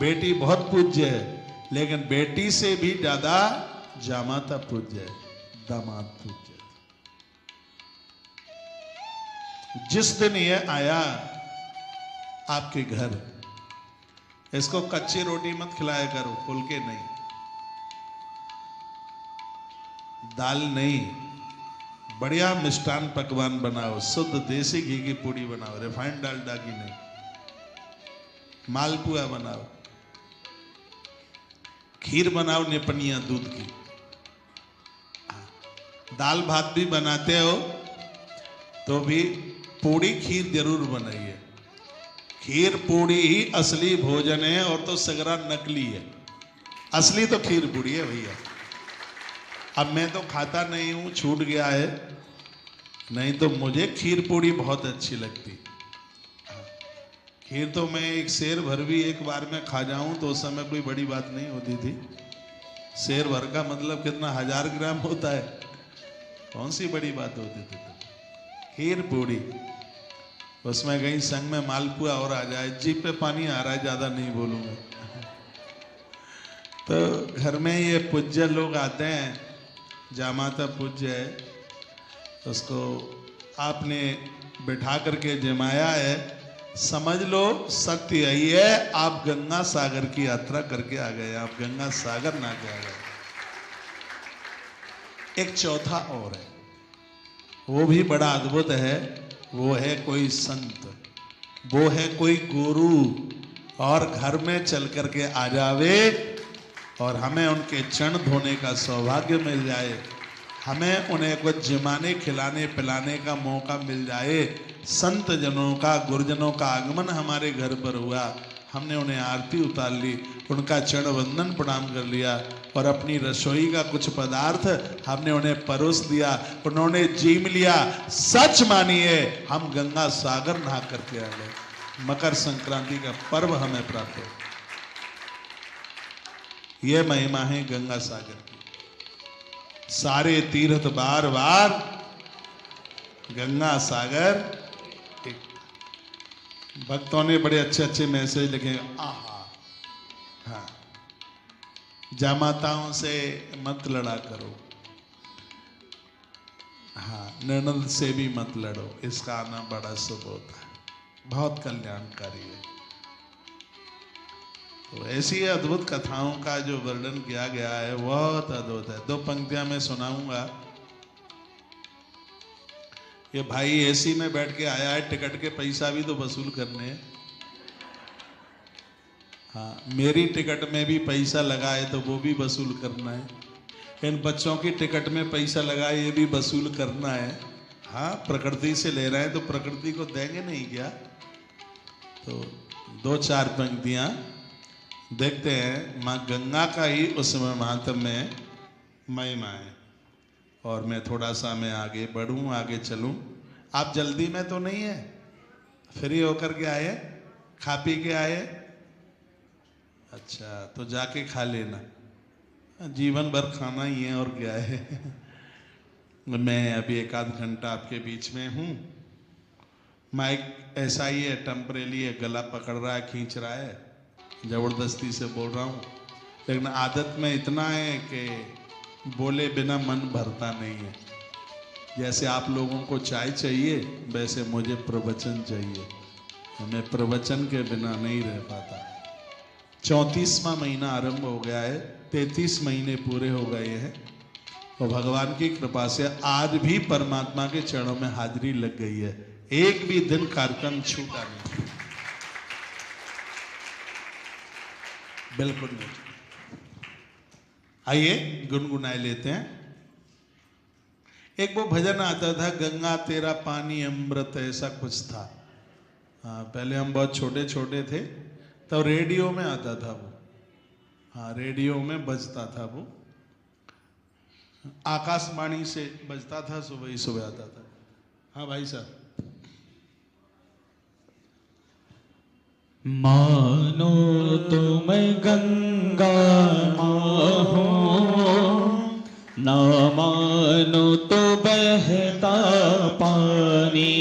[SPEAKER 1] बेटी बहुत पूज्य है, लेकिन बेटी से भी ज्यादा जामाता पूज्य है, दामाद पूज्य। जिस दिन यह आया आपके घर, इसको कच्ची रोटी मत खिलाया करो, फुलके नहीं, दाल नहीं, बढ़िया मिष्टान पकवान बनाओ, शुद्ध देसी घी की पूड़ी बनाओ, रिफाइंड डालडा की नहीं, मालपुआ बनाओ, खीर बनाओ निपनिया दूध की। दाल भात भी बनाते हो तो भी पूड़ी खीर जरूर बनाइए। खीर पूड़ी ही असली भोजन है, और तो सगरा नकली है। असली तो खीर पूड़ी है भैया। अब मैं तो खाता नहीं हूं, छूट गया है, नहीं तो मुझे खीर पूड़ी बहुत अच्छी लगती। खीर तो मैं एक शेर भर भी एक बार में खा जाऊं तो उस समय कोई बड़ी बात नहीं होती थी। शेर भर का मतलब कितना, 1000 ग्राम होता है, कौन सी बड़ी बात होती थी। खीर पूड़ी, उसमें कहीं संग में मालपुआ और आ जाए, जीभ पे पानी आ रहा है, ज्यादा नहीं बोलूंगा। तो घर में ये पूज्य लोग आते हैं, जामाता पूज्य है, उसको आपने बिठा करके जमाया है, समझ लो सत्य यही है, आप गंगा सागर की यात्रा करके आ गए, आप गंगा सागर ना के आ गए। एक चौथा और है, वो भी बड़ा अद्भुत है, वो है कोई संत, वो है कोई गुरु, और घर में चल करके आ जावे और हमें उनके चरण धोने का सौभाग्य मिल जाए, हमें उन्हें कुछ जिमाने खिलाने पिलाने का मौका मिल जाए। संत जनों का, गुरुजनों का आगमन हमारे घर पर हुआ, हमने उन्हें आरती उतार ली, उनका चरण वंदन प्रणाम कर लिया, और अपनी रसोई का कुछ पदार्थ हमने उन्हें परोस दिया, उन्होंने जीम लिया। सच मानिए हम गंगा सागर नहा करके आ गए। मकर संक्रांति का पर्व हमें प्राप्त हो, यह महिमा है गंगा सागर की। सारे तीर्थ बार बार, गंगा सागर। भक्तों ने बड़े अच्छे अच्छे मैसेज लिखे, आहा, हाँ, जामाताओं से मत लड़ा करो, हाँ, ननद से भी मत लड़ो, इसका आना बड़ा शुभ होता है, बहुत कल्याणकारी है। तो ऐसी अद्भुत कथाओं का जो वर्णन किया गया है बहुत अद्भुत है। 2 पंक्तियां मैं सुनाऊंगा। ये भाई एसी में बैठ के आया है, टिकट के पैसा भी तो वसूल करने हैं। हाँ, मेरी टिकट में भी पैसा लगा है तो वो भी वसूल करना है, इन बच्चों की टिकट में पैसा लगा है, ये भी वसूल करना है। हाँ, प्रकृति से ले रहे हैं तो प्रकृति को देंगे नहीं क्या? तो 2-4 पंक्तियां देखते हैं। माँ गंगा का ही उसमें महात्म्य में महिमा है, और मैं थोड़ा सा मैं आगे बढ़ूं, आगे चलूं। आप जल्दी में तो नहीं है, फ्री होकर के आए, खा पी के आए? अच्छा, तो जाके खा लेना, जीवन भर खाना ही है और क्या है। मैं अभी 1-आध घंटा आपके बीच में हूँ। माइक ऐसा ही है, टेम्परेली है, गला पकड़ रहा है, खींच रहा है, जबरदस्ती से बोल रहा हूँ, लेकिन आदत में इतना है कि बोले बिना मन भरता नहीं है। जैसे आप लोगों को चाय चाहिए, वैसे मुझे प्रवचन चाहिए, मैं प्रवचन के बिना नहीं रह पाता। 34वां महीना आरंभ हो गया है, 33 महीने पूरे हो गए हैं, और भगवान की कृपा से आज भी परमात्मा के चरणों में हाजिरी लग गई है, एक भी दिन कार्यक्रम छूटा नहीं, बिल्कुल नहीं। आइए गुनगुनाए लेते हैं। एक वो भजन आता था, गंगा तेरा पानी अमृत, ऐसा कुछ था। हाँ, पहले हम बहुत छोटे छोटे थे तो रेडियो में आता था वो। हाँ, रेडियो में बजता था वो, आकाशवाणी से बजता था, सुबह ही सुबह आता था। हाँ भाई साहब।
[SPEAKER 2] मानो तुम गंगा माँ हो, ना मानो तो बहता पानी,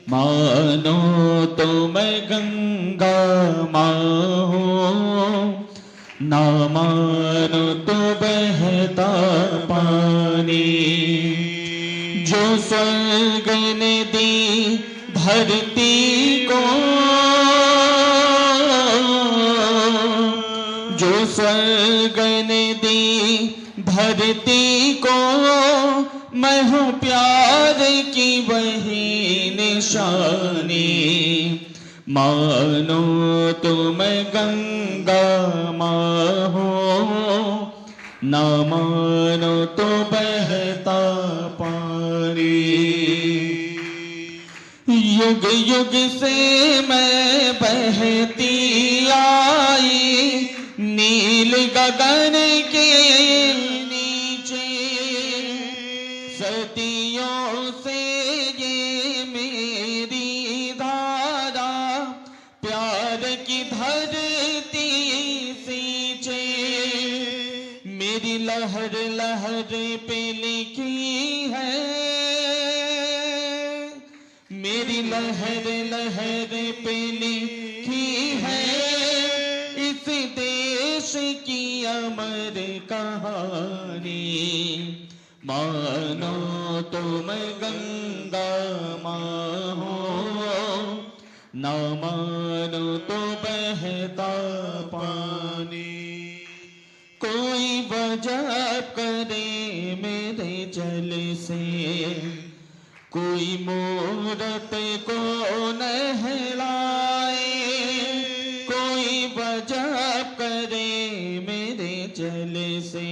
[SPEAKER 2] मानो तुम गंगा माँ हो, ना मानो तो बहता पानी, जो स्वर्ग ने दी धरती को, स्वर्ग ने दी धरती को, मैं हूँ प्यार की वही निशानी। मानो तुम गंगा माँ हो, ना मानो तो बहता पानी। युग युग से मैं बहती आई, नील गगन के नीचे। सदियों से ये मेरी धारा, प्यार की धरती सींचे। मेरी लहर लहर पे लिखी है, मेरी लहर लहर पे लिखी है, इस देश की अमर कहानी। मानो तुम गंगा माँ हो, ना मानो तो बहता पानी। कोई वजह करे मेरे जल से, कोई मूरत को नहलाए। कोई वजह करे मेरे जल से,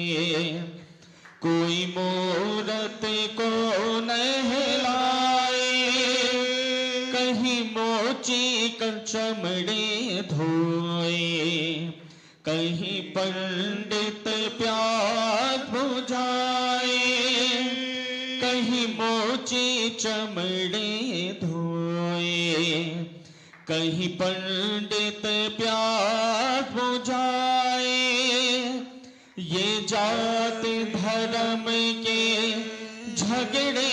[SPEAKER 2] कोई मूरत को नहलाए। कहीं मोची कर चमड़े धोए, कहीं पंडित प्यास बुझाए। कहीं मोची चमड़े धोए, कहीं पंडित प्यास बुझाए। ये जात धर्म के झगड़े,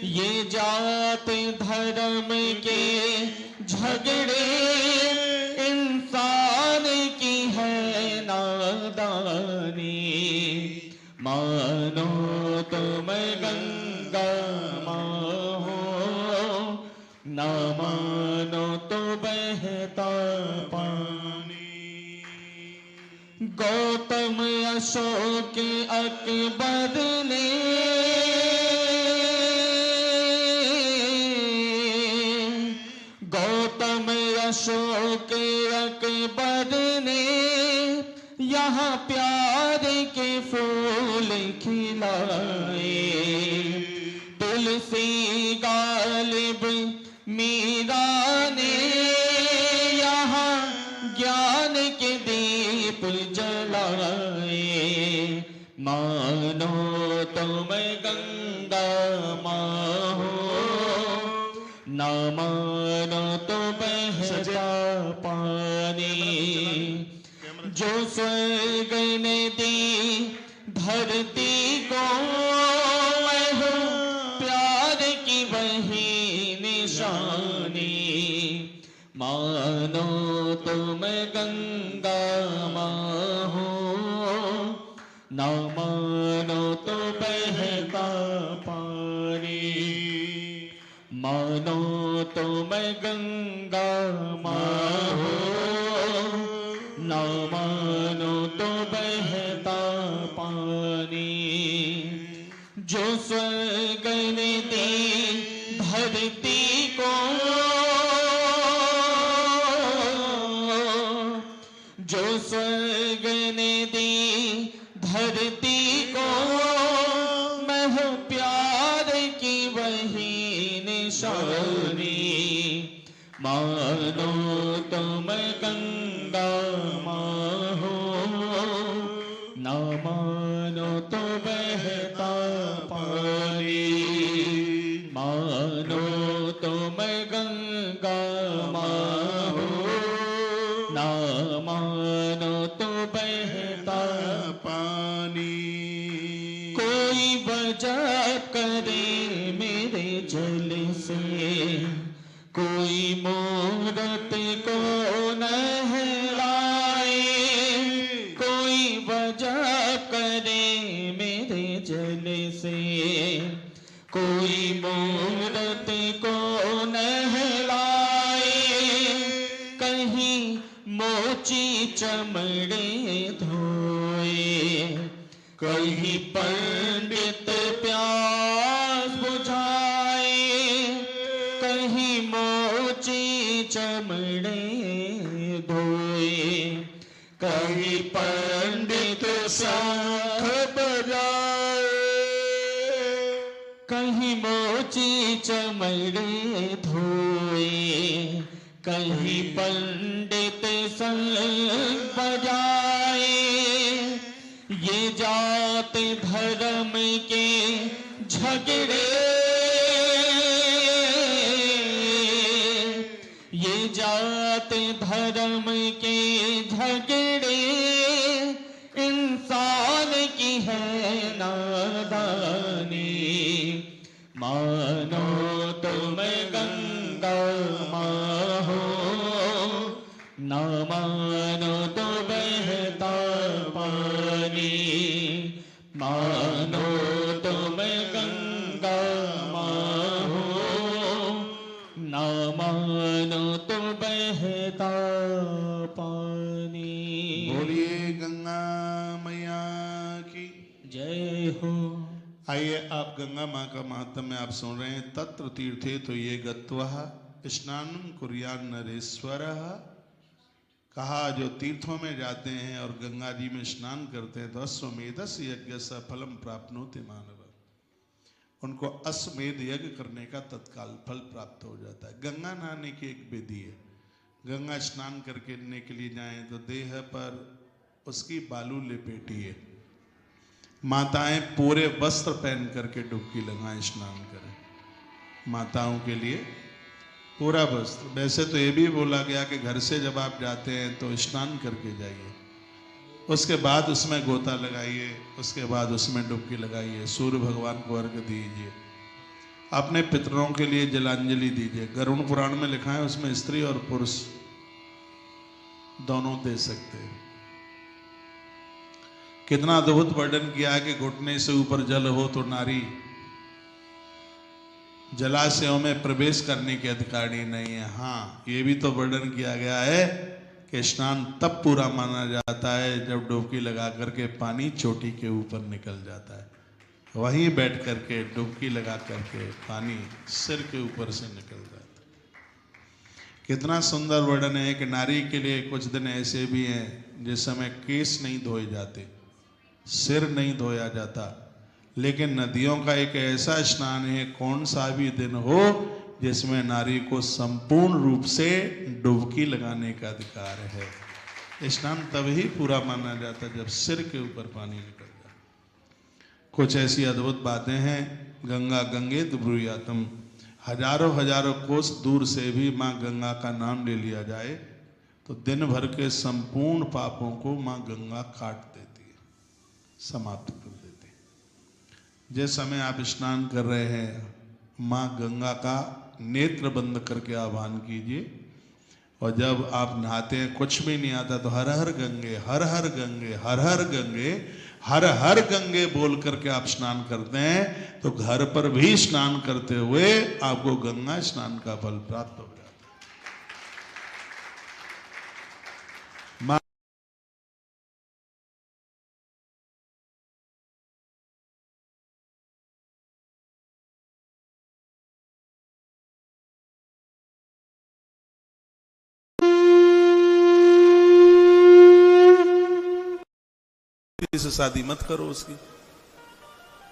[SPEAKER 2] ये जात धर्म के झगड़े, इंसान की है नादानी। मानो तुम गंगा माँ हो, ना मानो तो बहता पानी। गौतम अशोक अकबर ने गौतम अशोक अकबर ने यहाँ प्यार के फूल खिलाए। तुलसी गालिब मीरा ने यहाँ ज्ञान के दीप जलाए। मानो तुम गंगा माँ हो, ना मानो तो बहता पानी। जो स्वर्ग ने दी धरती को, मैं हूँ प्यार की वही निशानी। मानो तुम गंगा माँ हो, ना मानो तो बहता पानी। मानो तुम गंगा माँ हो, ना मानो तो बहता पानी। जो स्वर्ग ने दी धरती को, जो स्वर्ग ने दी धरती को, मैं हूँ प्यार की वही निशानी। मानो तुम गंगा माँ हो, ना मानो तो बहता पानी। मानो तुम गंगा माँ हो, ना मानो तो बहता पानी। कोई वजह करे मेरे जल से, कोई मूरत को नहलाए। कोई वजह करे मेरे जल से, कोई मूरत को नहलाए। कहीं मोची चमड़े धोए। कहीं पंडित प्यास बुझाए, कहीं मोची चमड़े धोए। कहीं पंडित शंख बजाए, कहीं मोची चमड़े धोए। कहीं पंडित शंख बजाए। ये जात धर्म के झगड़े, ये जात धर्म के झगड़े, इंसान की है नादानी। मानो तुम गंगा माँ हो, ना मानो तो बहता पानी। मानो तुम गंगा माँ हो, ना मानो तो बहता पानी।
[SPEAKER 1] बोलिए गंगा मैया की
[SPEAKER 2] जय हो।
[SPEAKER 1] आइए, आप गंगा माँ का महात्म्य आप सुन रहे हैं। तत्र तीर्थे तो ये गत्वा स्नानं कुर्यान नरेश्वरः। कहा जो तीर्थों में जाते हैं और गंगा जी में स्नान करते हैं तो अश्वमेधस्य यज्ञ स फलम प्राप्नोति मानव, उनको अश्वमेध यज्ञ करने का तत्काल फल प्राप्त हो जाता है। गंगा नहाने की एक विधि है। गंगा स्नान करने के लिए जाएं तो देह पर उसकी बालू लपेटिए। माताएं पूरे वस्त्र पहन करके डुबकी लगाएं, स्नान करें। माताओं के लिए पूरा वस्त्र। वैसे तो ये भी बोला गया कि घर से जब आप जाते हैं तो स्नान करके जाइए, उसके बाद उसमें गोता लगाइए, उसके बाद उसमें डुबकी लगाइए, सूर्य भगवान को अर्घ्य दीजिए, अपने पितरों के लिए जलांजलि दीजिए। गरुड़ पुराण में लिखा है उसमें स्त्री और पुरुष दोनों दे सकते हैं। कितना अद्भुत वर्णन किया है कि घुटने से ऊपर जल हो तो नारी जलाशयों में प्रवेश करने की अधिकारी नहीं है। हाँ, ये भी तो वर्णन किया गया है कि स्नान तब पूरा माना जाता है जब डुबकी लगा करके पानी चोटी के ऊपर निकल जाता है। वहीं बैठ करके डुबकी लगा करके पानी सिर के ऊपर से निकल जाता है। कितना सुंदर वर्णन है कि नारी के लिए कुछ दिन ऐसे भी हैं जिस समय केस नहीं धोए जाते, सिर नहीं धोया जाता, लेकिन नदियों का एक ऐसा स्नान है, कौन सा भी दिन हो जिसमें नारी को संपूर्ण रूप से डुबकी लगाने का अधिकार है। स्नान तभी पूरा माना जाता है जब सिर के ऊपर पानी निकल जाए। कुछ ऐसी अद्भुत बातें हैं। गंगा गंगेत ब्रूयातम, हजारों हजारों कोस दूर से भी माँ गंगा का नाम ले लिया जाए तो दिन भर के संपूर्ण पापों को माँ गंगा काट देती है, समाप्त कर देती है। जिस समय आप स्नान कर रहे हैं, माँ गंगा का नेत्र बंद करके आह्वान कीजिए, और जब आप नहाते हैं कुछ भी नहीं आता तो हर हर गंगे, हर हर गंगे, हर हर गंगे, हर हर गंगे बोल करके आप स्नान करते हैं तो घर पर भी स्नान करते हुए आपको गंगा स्नान का फल प्राप्त हो जाता है। से शादी मत करो उसकी।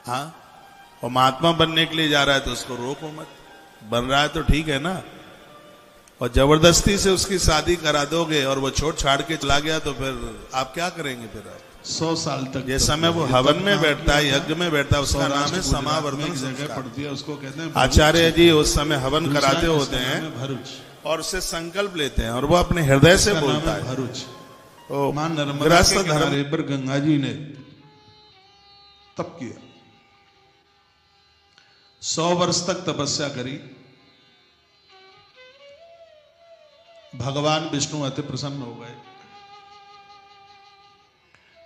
[SPEAKER 1] हाँ, और महात्मा बनने के लिए जा रहा है तो उसको रोको मत। बन रहा है तो ठीक है ना, और जबरदस्ती से उसकी शादी करा दोगे और वो छोड़ छाड़ के चला गया तो फिर आप क्या करेंगे? फिर आप 100 साल तक जिस समय वो हवन में बैठता है, यज्ञ में बैठता है, उसका नाम है समावर्तन जगह पड़ती है, उसको कहते हैं आचार्य जी उस समय हवन कराते होते हैं और उससे संकल्प लेते हैं और वो अपने हृदय से बोलता है भरूच। मां नर्मदा के किनारे पर गंगा जी ने तप किया, 100 वर्ष तक तपस्या करी। भगवान विष्णु अति प्रसन्न हो गए,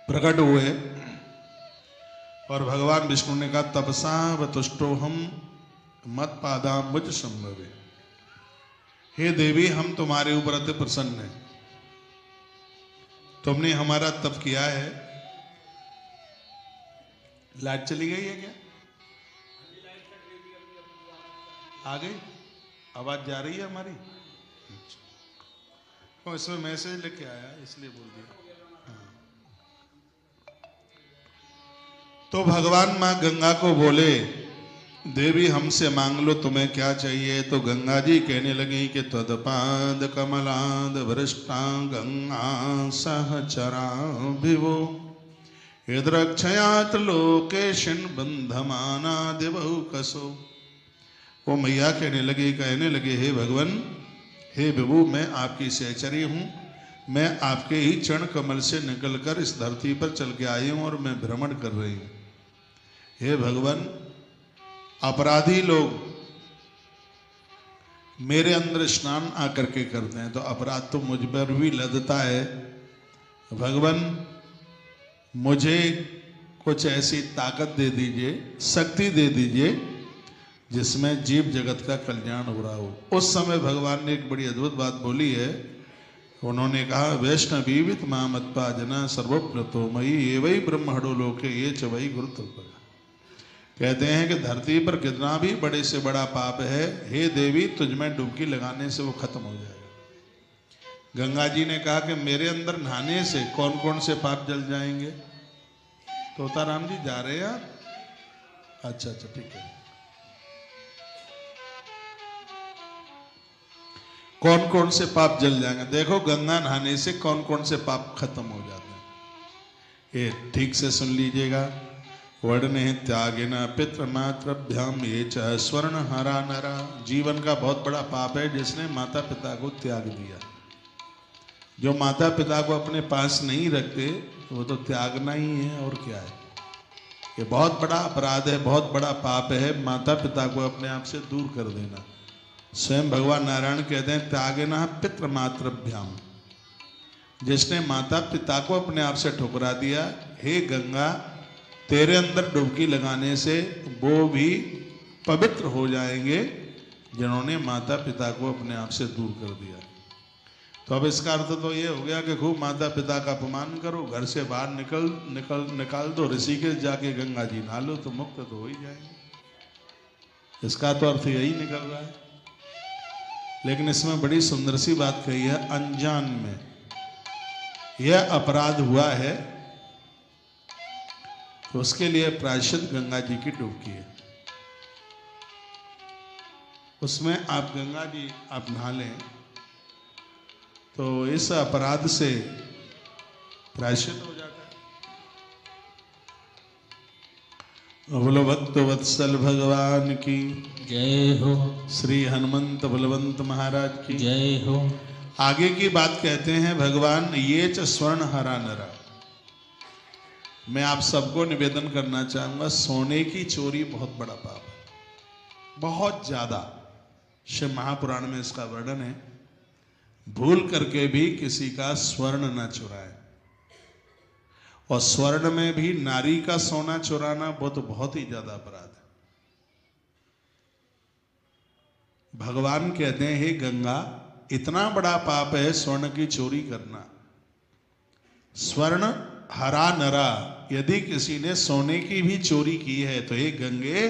[SPEAKER 1] प्रकट हुए और भगवान विष्णु ने कहा तपसा वतुष्टो हम मत पादाम्बुज संभवे। हे देवी, हम तुम्हारे ऊपर अति प्रसन्न हैं, तुमने हमारा तप किया है। लाइट चली गई है क्या? आ गई? आवाज जा रही है हमारी? तो इसमें मैसेज लेके आया इसलिए बोल दिया। हाँ। तो भगवान मां गंगा को बोले, देवी हमसे मांग लो तुम्हें क्या चाहिए। तो गंगा जी कहने लगी कि त्वदपाद कमलाद वृष्टा गंगा सहचरा विभो यद्रक्षयात लोकेशिन बंधमाना देवहु कसो। वो मैया कहने लगे हे भगवान, हे विभु, मैं आपकी सहचरी हूँ, मैं आपके ही चरण कमल से निकलकर इस धरती पर चल के आई हूँ और मैं भ्रमण कर रही हूँ। हे भगवान, अपराधी लोग मेरे अंदर स्नान आकर के करते हैं तो अपराध तो मुझ पर भी लदता है। भगवान, मुझे कुछ ऐसी ताकत दे दीजिए, शक्ति दे दीजिए जिसमें जीव जगत का कल्याण हो रहा हो। उस समय भगवान ने एक बड़ी अद्भुत बात बोली है। उन्होंने कहा, वैष्णवीवित मामत्पाजना सर्वप्लतो मयि ये वही ब्रह्मणो लोके ये च वही गुरुत्व। कहते हैं कि धरती पर कितना भी बड़े से बड़ा पाप है, हे देवी, तुझमें डुबकी लगाने से वो खत्म हो जाएगा। गंगा जी ने कहा कि मेरे अंदर नहाने से कौन कौन से पाप जल जाएंगे। तोताराम जी जा रहे हैं आप? अच्छा अच्छा, ठीक है। कौन कौन से पाप जल जाएंगे? देखो, गंगा नहाने से कौन कौन से पाप खत्म हो जाते हैं। ये ठीक से सुन लीजिएगा। वर्णने त्यागिना पितृमातृभ्याम ये च स्वर्ण हरा नरा। जीवन का बहुत बड़ा पाप है जिसने माता पिता को त्याग दिया। जो माता पिता को अपने पास नहीं रखते वो तो त्यागना ही है, और क्या है। ये बहुत बड़ा अपराध है, बहुत बड़ा पाप है माता पिता को अपने आप से दूर कर देना। स्वयं भगवान नारायण कहते हैं, त्यागिना पितृमातृभ्याम। जिसने माता पिता को अपने आप से ठुकरा दिया, हे गंगा, तेरे अंदर डुबकी लगाने से वो भी पवित्र हो जाएंगे जिन्होंने माता पिता को अपने आप से दूर कर दिया। तो अब इसका अर्थ तो ये हो गया कि खूब माता पिता का अपमान करो, घर से बाहर निकाल दो, ऋषिकेश जाके गंगा जी नहा लो तो मुक्त तो हो ही जाएंगे। इसका तो अर्थ यही निकल रहा है। लेकिन इसमें बड़ी सुंदर सी बात कही है, अनजान में यह अपराध हुआ है तो उसके लिए प्रायश्चित गंगा जी की डुबकी है। उसमें आप गंगा जी आप नहा लें तो इस अपराध से प्रायश्चित हो जाता है। बोलो भक्त वत्सल भगवान की
[SPEAKER 2] जय हो।
[SPEAKER 1] श्री हनुमंत बलवंत महाराज की
[SPEAKER 2] जय हो।
[SPEAKER 1] आगे की बात कहते हैं भगवान, ये च स्वर्ण हरा नरा। मैं आप सबको निवेदन करना चाहूंगा, सोने की चोरी बहुत बड़ा पाप है, बहुत ज्यादा। शिव महापुराण में इसका वर्णन है। भूल करके भी किसी का स्वर्ण न चुराए, और स्वर्ण में भी नारी का सोना चुराना वो तो बहुत ही ज्यादा अपराध है। भगवान कहते हैं, हे गंगा, इतना बड़ा पाप है स्वर्ण की चोरी करना। स्वर्ण हरा नरा, यदि किसी ने सोने की भी चोरी की है तो हे गंगे,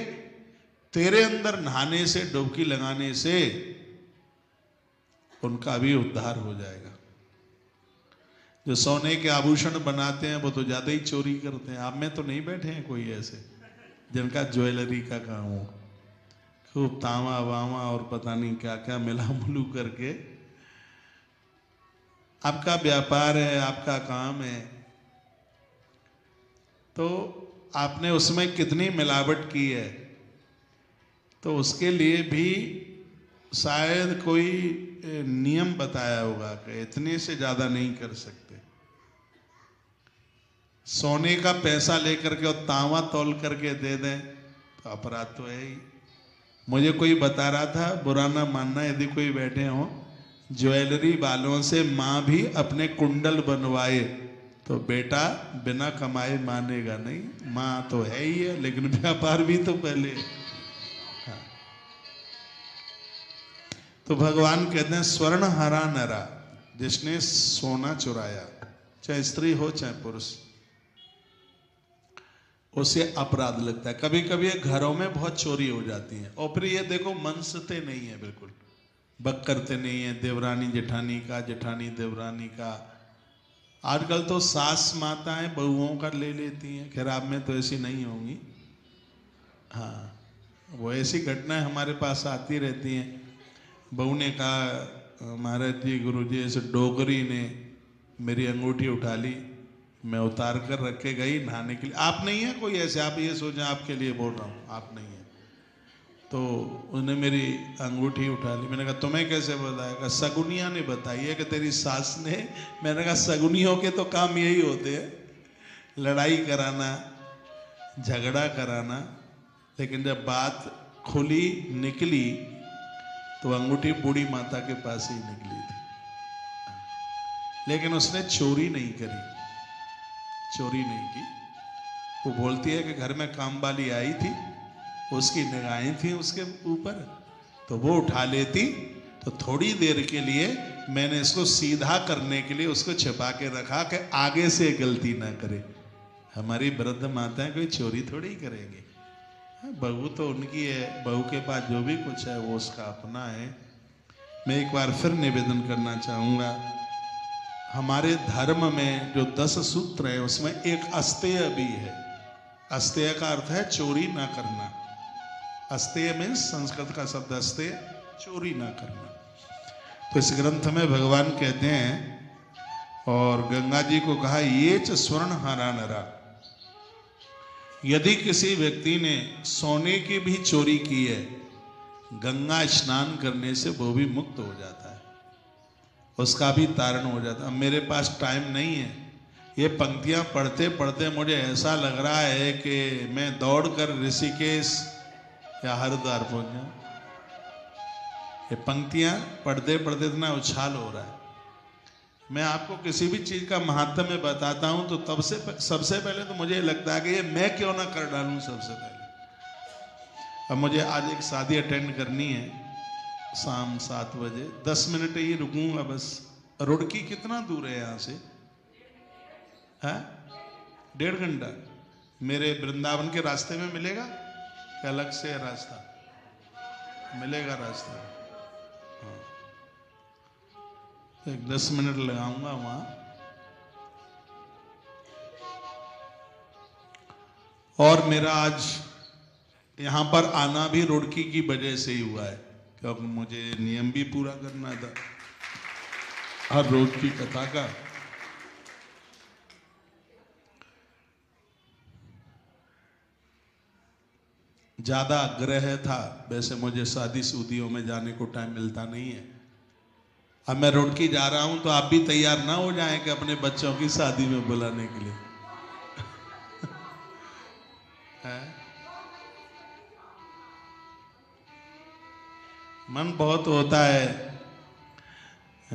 [SPEAKER 1] तेरे अंदर नहाने से, डुबकी लगाने से उनका भी उद्धार हो जाएगा। जो सोने के आभूषण बनाते हैं वो तो ज्यादा ही चोरी करते हैं। आप में तो नहीं बैठे हैं कोई ऐसे जिनका ज्वेलरी का काम हो, खूब तांवा वावा और पता नहीं क्या क्या मिला मुलू करके आपका व्यापार है, आपका काम है, तो आपने उसमें कितनी मिलावट की है तो उसके लिए भी शायद कोई नियम बताया होगा कि इतने से ज्यादा नहीं कर सकते। सोने का पैसा लेकर के और तांवा तौल करके दे दें तो अपराध तो है ही। मुझे कोई बता रहा था, बुरा ना मानना यदि कोई बैठे हो, ज्वेलरी वालों से माँ भी अपने कुंडल बनवाए तो बेटा बिना कमाए मानेगा नहीं। माँ तो है ही है लेकिन व्यापार भी तो पहले। हाँ। तो भगवान कहते हैं स्वर्ण हरा नरा, जिसने सोना चुराया। चाहे स्त्री हो चाहे पुरुष, उसे अपराध लगता है। कभी कभी घरों में बहुत चोरी हो जाती है और फिर ये देखो मनसते नहीं है, बिल्कुल बक करते नहीं है, देवरानी जेठानी का, जेठानी देवरानी का। आजकल तो सास माताएं बहुओं का ले लेती हैं, खैर आप में तो ऐसी नहीं होंगी। हाँ, वो ऐसी घटनाएं हमारे पास आती रहती हैं। बहू ने कहा महाराज जी, गुरु जी, ऐसे डोगरी ने मेरी अंगूठी उठा ली, मैं उतार कर रख के गई नहाने के लिए। आप नहीं है कोई ऐसे, आप ये सोचें आपके लिए बोल रहा हूँ, आप नहीं है। तो उसने मेरी अंगूठी उठा ली। मैंने कहा तुम्हें कैसे बताया? कहा सगुनिया ने बताई है कि तेरी सास ने। मैंने कहा सगुनियों के तो काम यही होते हैं, लड़ाई कराना, झगड़ा कराना। लेकिन जब बात खुली निकली तो अंगूठी बूढ़ी माता के पास ही निकली थी। लेकिन उसने चोरी नहीं करी, चोरी नहीं की। वो बोलती है कि घर में काम वाली आई थी, उसकी निगाहें थी उसके ऊपर, तो वो उठा लेती तो थोड़ी देर के लिए मैंने इसको सीधा करने के लिए उसको छिपा के रखा कि आगे से गलती ना करे। हमारी वृद्ध माताएं कोई चोरी थोड़ी ही करेंगी। बहू तो उनकी है, बहू के पास जो भी कुछ है वो उसका अपना है। मैं एक बार फिर निवेदन करना चाहूँगा, हमारे धर्म में जो 10 सूत्र है उसमें एक अस्तेय भी है। अस्तेय का अर्थ है चोरी ना करना। अस्तेय में संस्कृत का शब्द अस्तेय, चोरी ना करना। तो इस ग्रंथ में भगवान कहते हैं, और गंगा जी को कहा ये च स्वर्ण हरा नरा, यदि किसी व्यक्ति ने सोने की भी चोरी की है, गंगा स्नान करने से वो भी मुक्त हो जाता है, उसका भी तारण हो जाता है। अब मेरे पास टाइम नहीं है, ये पंक्तियां पढ़ते पढ़ते मुझे ऐसा लग रहा है कि मैं दौड़कर ऋषिकेश या हरिद्वार पहुंच जाऊं। ये पंक्तियां पढ़ते पढ़ते इतना उछाल हो रहा है। मैं आपको किसी भी चीज का महात्म्य बताता हूं तो तब से सबसे पहले तो मुझे लगता है कि ये मैं क्यों ना कर डालूं सबसे पहले। अब मुझे आज एक शादी अटेंड करनी है शाम 7 बजे, 10 मिनट ही रुकूंगा बस। रुड़की कितना दूर है यहाँ से? है 1.5 घंटा। मेरे वृंदावन के रास्ते में मिलेगा कि अलग से रास्ता मिलेगा? रास्ता हाँ, 10 मिनट लगाऊंगा वहां। और मेरा आज यहां पर आना भी रुड़की की वजह से ही हुआ है, क्योंकि मुझे नियम भी पूरा करना था हर रोज की कथा का। ज्यादा आग्रह था, वैसे मुझे शादी शुदियों में जाने को टाइम मिलता नहीं है। अब मैं रुड़की जा रहा हूं तो आप भी तैयार ना हो जाएं कि अपने बच्चों की शादी में बुलाने के लिए। मन बहुत होता है,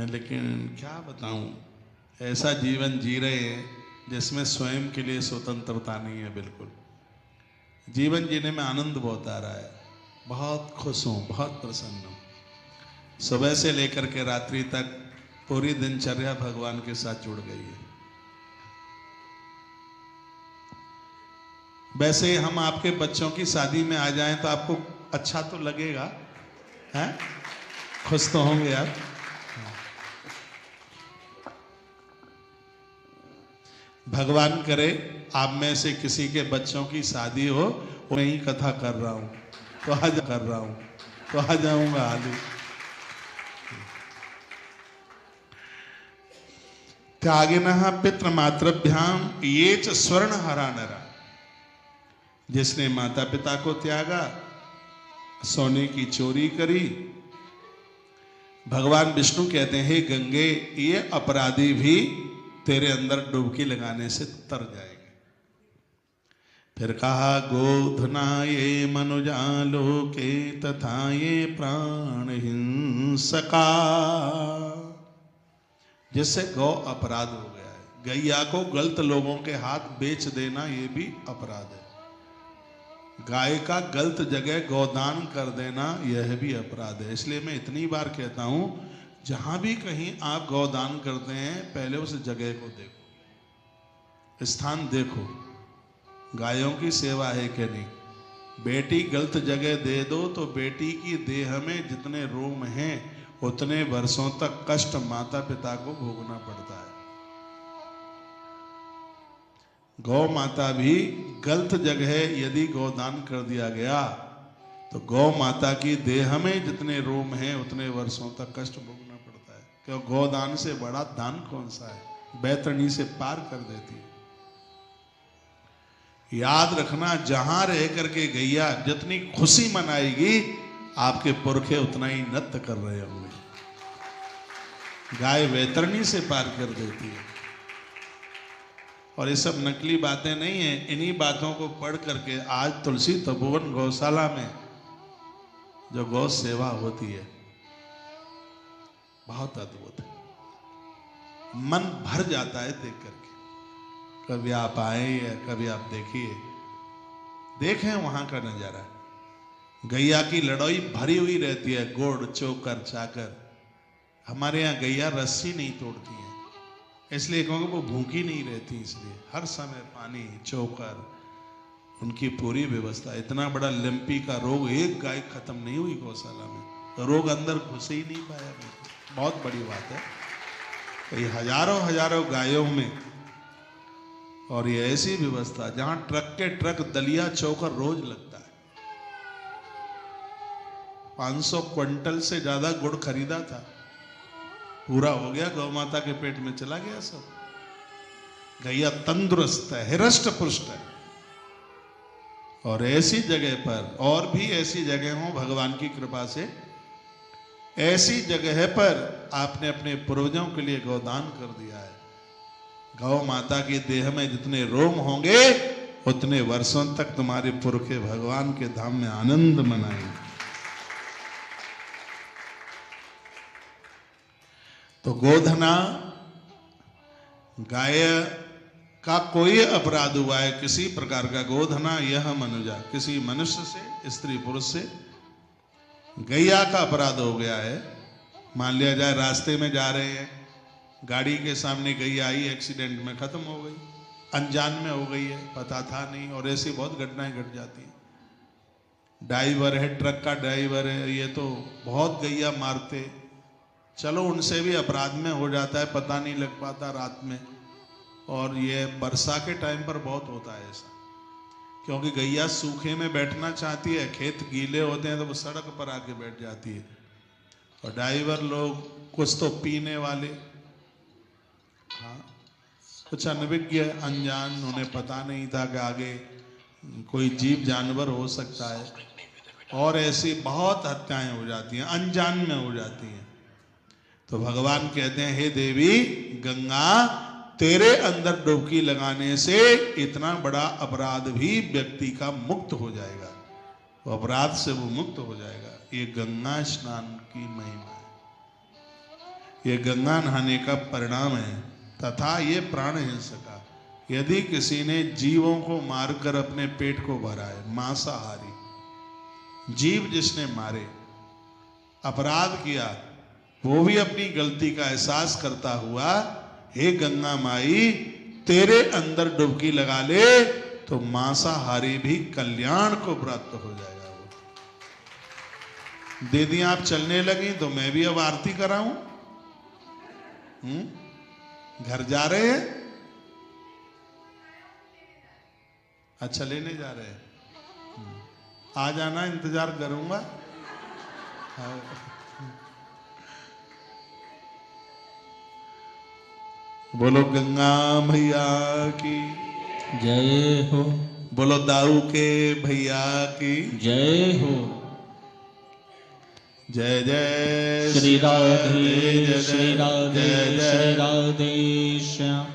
[SPEAKER 1] लेकिन क्या बताऊं, ऐसा जीवन जी रहे हैं जिसमें स्वयं के लिए स्वतंत्रता नहीं है बिल्कुल। जीवन जीने में आनंद बहुत आ रहा है, बहुत खुश हूं, बहुत प्रसन्न हूं। सुबह से लेकर के रात्रि तक पूरी दिनचर्या भगवान के साथ जुड़ गई है। वैसे हम आपके बच्चों की शादी में आ जाएं तो आपको अच्छा तो लगेगा, हैं? खुश तो होंगे आप। भगवान करे आप में से किसी के बच्चों की शादी हो, मैं ही कथा कर रहा हूं तो आज कर रहा हूं तो आ जाऊंगा हाल ही। त्यागिनः पितृमातृभ्याम ये च स्वर्ण हरा नरा, जिसने माता पिता को त्यागा, सोने की चोरी करी। भगवान विष्णु कहते हैं, गंगे ये अपराधी भी तेरे अंदर डुबकी लगाने से तर जाएंगे। फिर कहा गोधना ये मनुजा लोके तथा ये प्राण हिंसका, जिससे गौ अपराध हो गया है। गैया को गलत लोगों के हाथ बेच देना ये भी अपराध है। गाय का गलत जगह गोदान कर देना यह भी अपराध है। इसलिए मैं इतनी बार कहता हूं, जहां भी कहीं आप गोदान करते हैं पहले उस जगह को देखो। स्थान देखो, गायों की सेवा है कि नहीं। बेटी गलत जगह दे दो तो बेटी की देह में जितने रोम हैं उतने वर्षों तक कष्ट माता पिता को भोगना पड़ता है। गौ माता भी गलत जगह यदि गोदान कर दिया गया तो गौ माता की देह में जितने रोम हैं उतने वर्षों तक कष्ट भोगना पड़ता है। क्योंकि गोदान से बड़ा दान कौन सा है? बैतरणी से पार कर देती है। याद रखना, जहां रह करके गैया जितनी खुशी मनाएगी आपके पुरखे उतना ही नृत्य कर रहे होंगे। गाय बैतरणी से पार कर देती है। और ये सब नकली बातें नहीं है। इन्हीं बातों को पढ़ करके आज तुलसी तपोवन गौशाला में जो गौ सेवा होती है बहुत अद्भुत है, मन भर जाता है देख करके। कभी आप आए या कभी आप देखिए, देखें वहां का नजारा। गैया की लड़ाई भरी हुई रहती है, गुड़ चोकर चाकर। हमारे यहाँ गैया रस्सी नहीं तोड़ती है, इसलिए क्योंकि वो भूखी नहीं रहती, इसलिए हर समय पानी चोकर उनकी पूरी व्यवस्था। इतना बड़ा लिम्पी का रोग एक गाय खत्म नहीं हुई गौशाला में, तो रोग अंदर घुस ही नहीं पाया। बहुत बड़ी बात है। तो ये हजारों हजारों गायों में, और ये ऐसी व्यवस्था जहां ट्रक के ट्रक दलिया चोकर रोज लगता है। 500 क्विंटल से ज्यादा गुड़ खरीदा था, पूरा हो गया, गौ माता के पेट में चला गया सब। गैया तंदुरुस्त है, हृष्ट पुष्ट है। और ऐसी जगह पर, और भी ऐसी जगह हो भगवान की कृपा से, ऐसी जगह पर आपने अपने पूर्वजों के लिए गोदान कर दिया है। गौ माता की देह में जितने रोम होंगे उतने वर्षों तक तुम्हारे पुरखे भगवान के धाम में आनंद मनाएंगे। तो गोधना, गाय का कोई अपराध हुआ है किसी प्रकार का, गोधना यह मनुजा, किसी मनुष्य से, स्त्री पुरुष से गैया का अपराध हो गया है। मान लिया जाए रास्ते में जा रहे हैं, गाड़ी के सामने गैया आई, एक्सीडेंट में खत्म हो गई, अनजान में हो गई है, पता था नहीं। और ऐसी बहुत घटनाएं घट जाती हैं। ड्राइवर है, ट्रक का ड्राइवर है, ये तो बहुत गैया मारते, चलो उनसे भी अपराध में हो जाता है, पता नहीं लग पाता रात में। और ये वर्षा के टाइम पर बहुत होता है ऐसा, क्योंकि गैया सूखे में बैठना चाहती है, खेत गीले होते हैं तो वो सड़क पर आके बैठ जाती है। और ड्राइवर लोग कुछ तो पीने वाले, हाँ, कुछ अनभिज्ञ अनजान, उन्हें पता नहीं था कि आगे कोई जीव जानवर हो सकता है। और ऐसी बहुत हत्याएं हो जाती हैं, अनजान में हो जाती हैं। तो भगवान कहते हैं, हे देवी गंगा, तेरे अंदर डुबकी लगाने से इतना बड़ा अपराध भी व्यक्ति का मुक्त हो जाएगा, वो अपराध से वो मुक्त हो जाएगा। ये गंगा स्नान की महिमा है, ये गंगा नहाने का परिणाम है। तथा ये प्राण हिंसका, यदि किसी ने जीवों को मारकर अपने पेट को भरा है, मांसाहारी जीव जिसने मारे, अपराध किया, वो भी अपनी गलती का एहसास करता हुआ, हे गंगा माई तेरे अंदर डुबकी लगा ले तो मांसाहारी भी कल्याण को प्राप्त हो जाएगा। वो दीदी आप चलने लगी तो मैं भी अब आरती कराऊं। घर जा रहे हैं? अच्छा, लेने जा रहे हैं। आ जाना, इंतजार करूंगा। बोलो गंगा भैया की
[SPEAKER 2] जय हो,
[SPEAKER 1] बोलो दाऊ के भैया की
[SPEAKER 2] जय हो।
[SPEAKER 1] जय जय
[SPEAKER 2] श्री राधे श्री राधे श्री राधे श्याम।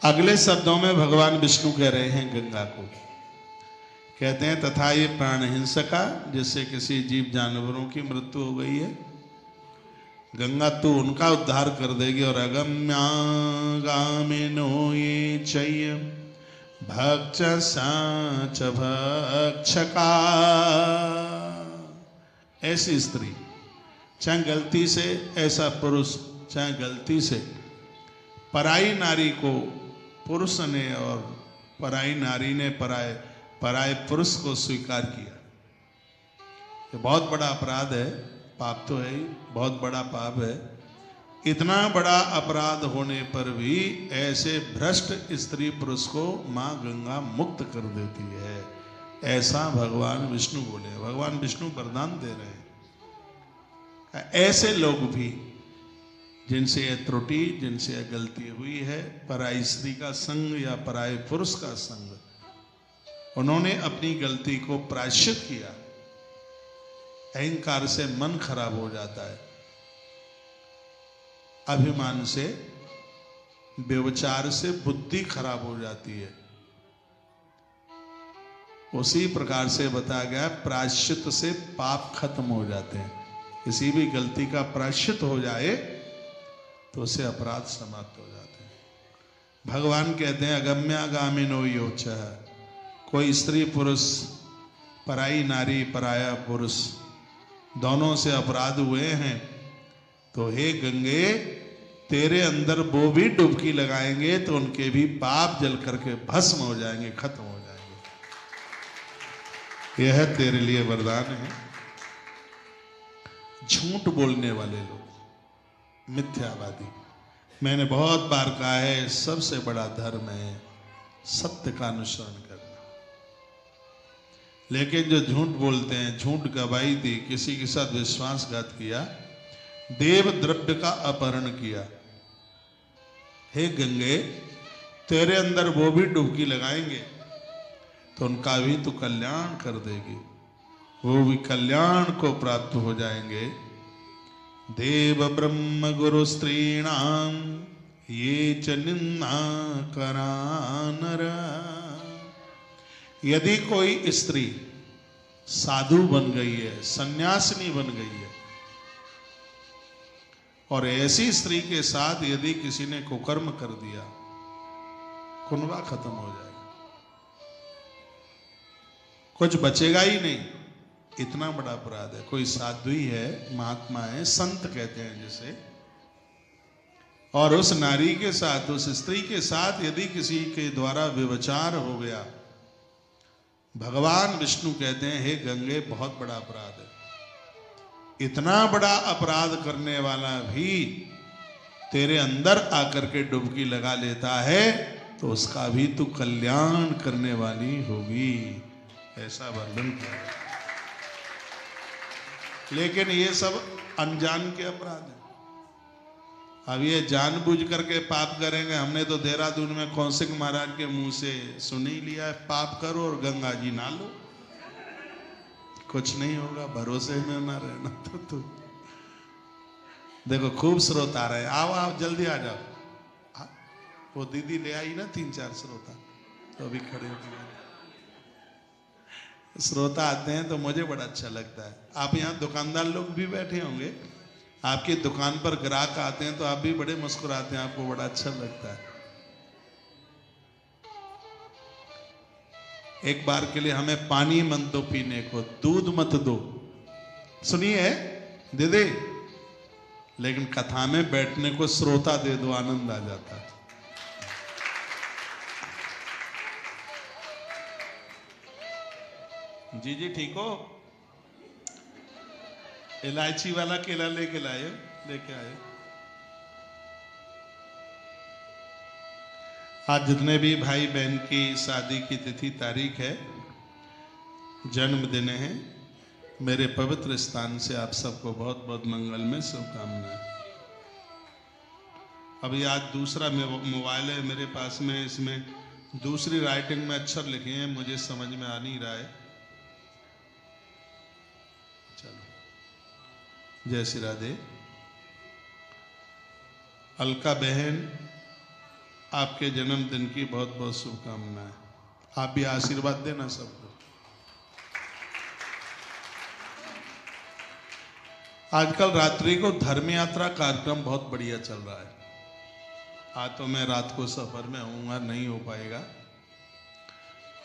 [SPEAKER 1] अगले शब्दों में भगवान विष्णु कह रहे हैं गंगा को, कहते हैं तथा ये प्राण हिंसका, जिससे किसी जीव जानवरों की मृत्यु हो गई है, गंगा तू उनका उद्धार कर देगी। और अगम्या गामिनो ये चय भक्ष साच भक्षका, ऐसी स्त्री, चाहे गलती से, ऐसा पुरुष चाहे गलती से पराई नारी को पुरुष ने और पराई नारी ने पराए पुरुष को स्वीकार किया। ये बहुत बड़ा अपराध है, पाप तो है ही, बहुत बड़ा पाप है। इतना बड़ा अपराध होने पर भी ऐसे भ्रष्ट स्त्री पुरुष को मां गंगा मुक्त कर देती है, ऐसा भगवान विष्णु बोले। भगवान विष्णु वरदान दे रहे हैं। ऐसे लोग भी जिनसे यह त्रुटि, जिनसे यह गलती हुई है, पराई स्त्री का संग या पराये पुरुष का संग, उन्होंने अपनी गलती को प्रायश्चित किया। अहंकार से मन खराब हो जाता है, अभिमान से, व्यभिचार से बुद्धि खराब हो जाती है। उसी प्रकार से बताया गया, प्रायश्चित से पाप खत्म हो जाते हैं। किसी भी गलती का प्रायश्चित हो जाए तो उससे अपराध समाप्त हो जाते हैं। भगवान कहते हैं अगम्यागामिनो योचः, कोई स्त्री पुरुष, पराई नारी पराया पुरुष दोनों से अपराध हुए हैं तो हे गंगे, तेरे अंदर वो भी डुबकी लगाएंगे तो उनके भी पाप जल करके भस्म हो जाएंगे, खत्म हो जाएंगे। यह तेरे लिए वरदान है। झूठ बोलने वाले लोग, मिथ्यावादी, मैंने बहुत बार कहा है, सबसे बड़ा धर्म है सत्य का अनुसरण करना। लेकिन जो झूठ बोलते हैं, झूठ गवाही दी, किसी के साथ विश्वासघात किया, देव द्रव्य का अपहरण किया, हे गंगे, तेरे अंदर वो भी डुबकी लगाएंगे तो उनका भी तू कल्याण कर देगी, वो भी कल्याण को प्राप्त हो जाएंगे। देव ब्रह्म गुरु स्त्रीणाम ये च निंदा करा नर। यदि कोई स्त्री साधु बन गई है, सन्यासिनी बन गई है, और ऐसी स्त्री के साथ यदि किसी ने कुकर्म कर दिया, कुनबा खत्म हो जाएगा, कुछ बचेगा ही नहीं। इतना बड़ा अपराध है। कोई साधु ही है, महात्मा है, संत कहते हैं जिसे, और उस नारी के साथ, उस स्त्री के साथ यदि किसी के द्वारा व्यभिचार हो गया, भगवान विष्णु कहते हैं हे गंगे, बहुत बड़ा अपराध है। इतना बड़ा अपराध करने वाला भी तेरे अंदर आकर के डुबकी लगा लेता है तो उसका भी तू कल्याण करने वाली होगी, ऐसा वर्णन किया। लेकिन ये सब अनजान के अपराध हैं। अब ये जानबूझ करके पाप करेंगे। हमने तो देहरादून में कौशिक महाराज के मुंह से सुन ही लिया है, पाप करो और गंगा जी ना लो, कुछ नहीं होगा, भरोसे में ना रहना। तो देखो खूब स्रोत आ रहे हैं, आओ आओ जल्दी आ जाओ। वो दीदी ले आई ना 3-4 श्रोता, तो अभी खड़े हो। श्रोता आते हैं तो मुझे बड़ा अच्छा लगता है। आप यहाँ दुकानदार लोग भी बैठे होंगे, आपकी दुकान पर ग्राहक आते हैं तो आप भी बड़े मुस्कुराते हैं, आपको बड़ा अच्छा लगता है। एक बार के लिए हमें पानी मत दो पीने को, दूध मत दो, सुनिए दीदी, लेकिन कथा में बैठने को श्रोता दे दो, आनंद आ जाता है। जी जी ठीक हो? इलायची वाला केला लेके आए। आज जितने भी भाई बहन की शादी की तिथि तारीख है, जन्मदिन है, मेरे पवित्र स्थान से आप सबको बहुत बहुत मंगल में शुभकामनाएं। अभी आज दूसरा मोबाइल है मेरे पास में, इसमें दूसरी राइटिंग में अक्षर लिखे हैं, मुझे समझ में आ नहीं रहा है। चलो, जय श्री राधे। अलका बहन, आपके जन्मदिन की बहुत बहुत शुभकामनाएं। आप भी आशीर्वाद देना सबको। आजकल रात्रि को धर्म यात्रा कार्यक्रम बहुत बढ़िया चल रहा है। आज तो मैं रात को सफर में आऊँगा, नहीं हो पाएगा,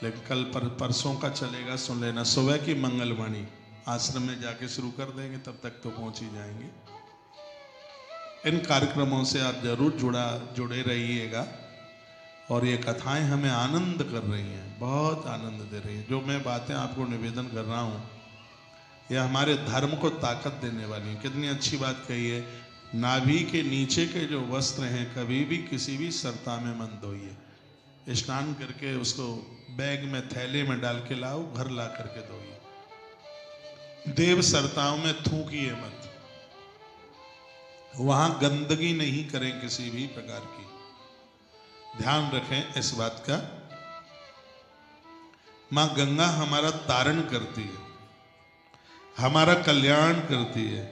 [SPEAKER 1] लेकिन कल परसों का चलेगा, सुन लेना। सुबह की मंगलवाणी आश्रम में जाके शुरू कर देंगे, तब तक तो पहुंच ही जाएंगे। इन कार्यक्रमों से आप जरूर जुड़े रहिएगा और ये कथाएं हमें आनंद कर रही हैं, बहुत आनंद दे रही हैं। जो मैं बातें आपको निवेदन कर रहा हूँ ये हमारे धर्म को ताकत देने वाली है। कितनी अच्छी बात कही है, नाभि के नीचे के जो वस्त्र हैं कभी भी किसी भी सरता में मत धोइए। स्नान करके उसको बैग में थैले में डाल के लाओ, घर ला करके धोइए। देव सरताओं में थूकिए मत, वहां गंदगी नहीं करें किसी भी प्रकार की, ध्यान रखें इस बात का। मां गंगा हमारा तारण करती है, हमारा कल्याण करती है।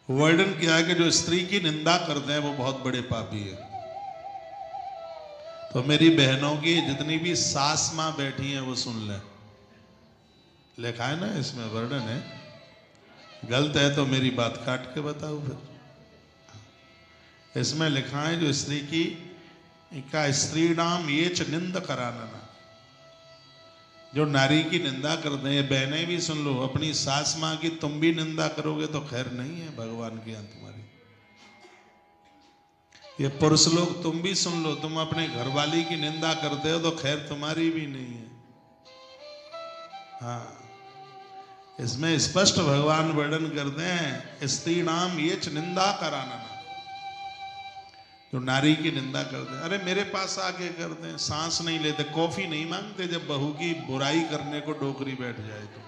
[SPEAKER 1] वर्णन किया है कि जो स्त्री की निंदा करते हैं वो बहुत बड़े पापी है। तो मेरी बहनों की जितनी भी सास मां बैठी हैं वो सुन लें, लिखा है ना इसमें वर्णन है, गलत है तो मेरी बात काट के बताओ। फिर इसमें लिखा है जो स्त्री की का स्त्री नाम ये च निंद कराना, जो नारी की निंदा करते हैं, बहनें भी सुन लो, अपनी सास मां की तुम भी निंदा करोगे तो खैर नहीं है भगवान के यहाँ तुम्हारी। ये पुरुष लोग तुम भी सुन लो, तुम अपने घरवाली की निंदा करते हो तो खैर तुम्हारी भी नहीं है। हाँ, इसमें स्पष्ट भगवान वर्णन करते हैं, स्त्री नाम ये च निंदा कराना, जो नारी की निंदा करते हैं। अरे मेरे पास आके करते हैं, सांस नहीं लेते, कॉफी नहीं मांगते, जब बहू की बुराई करने को डोकरी बैठ जाए तो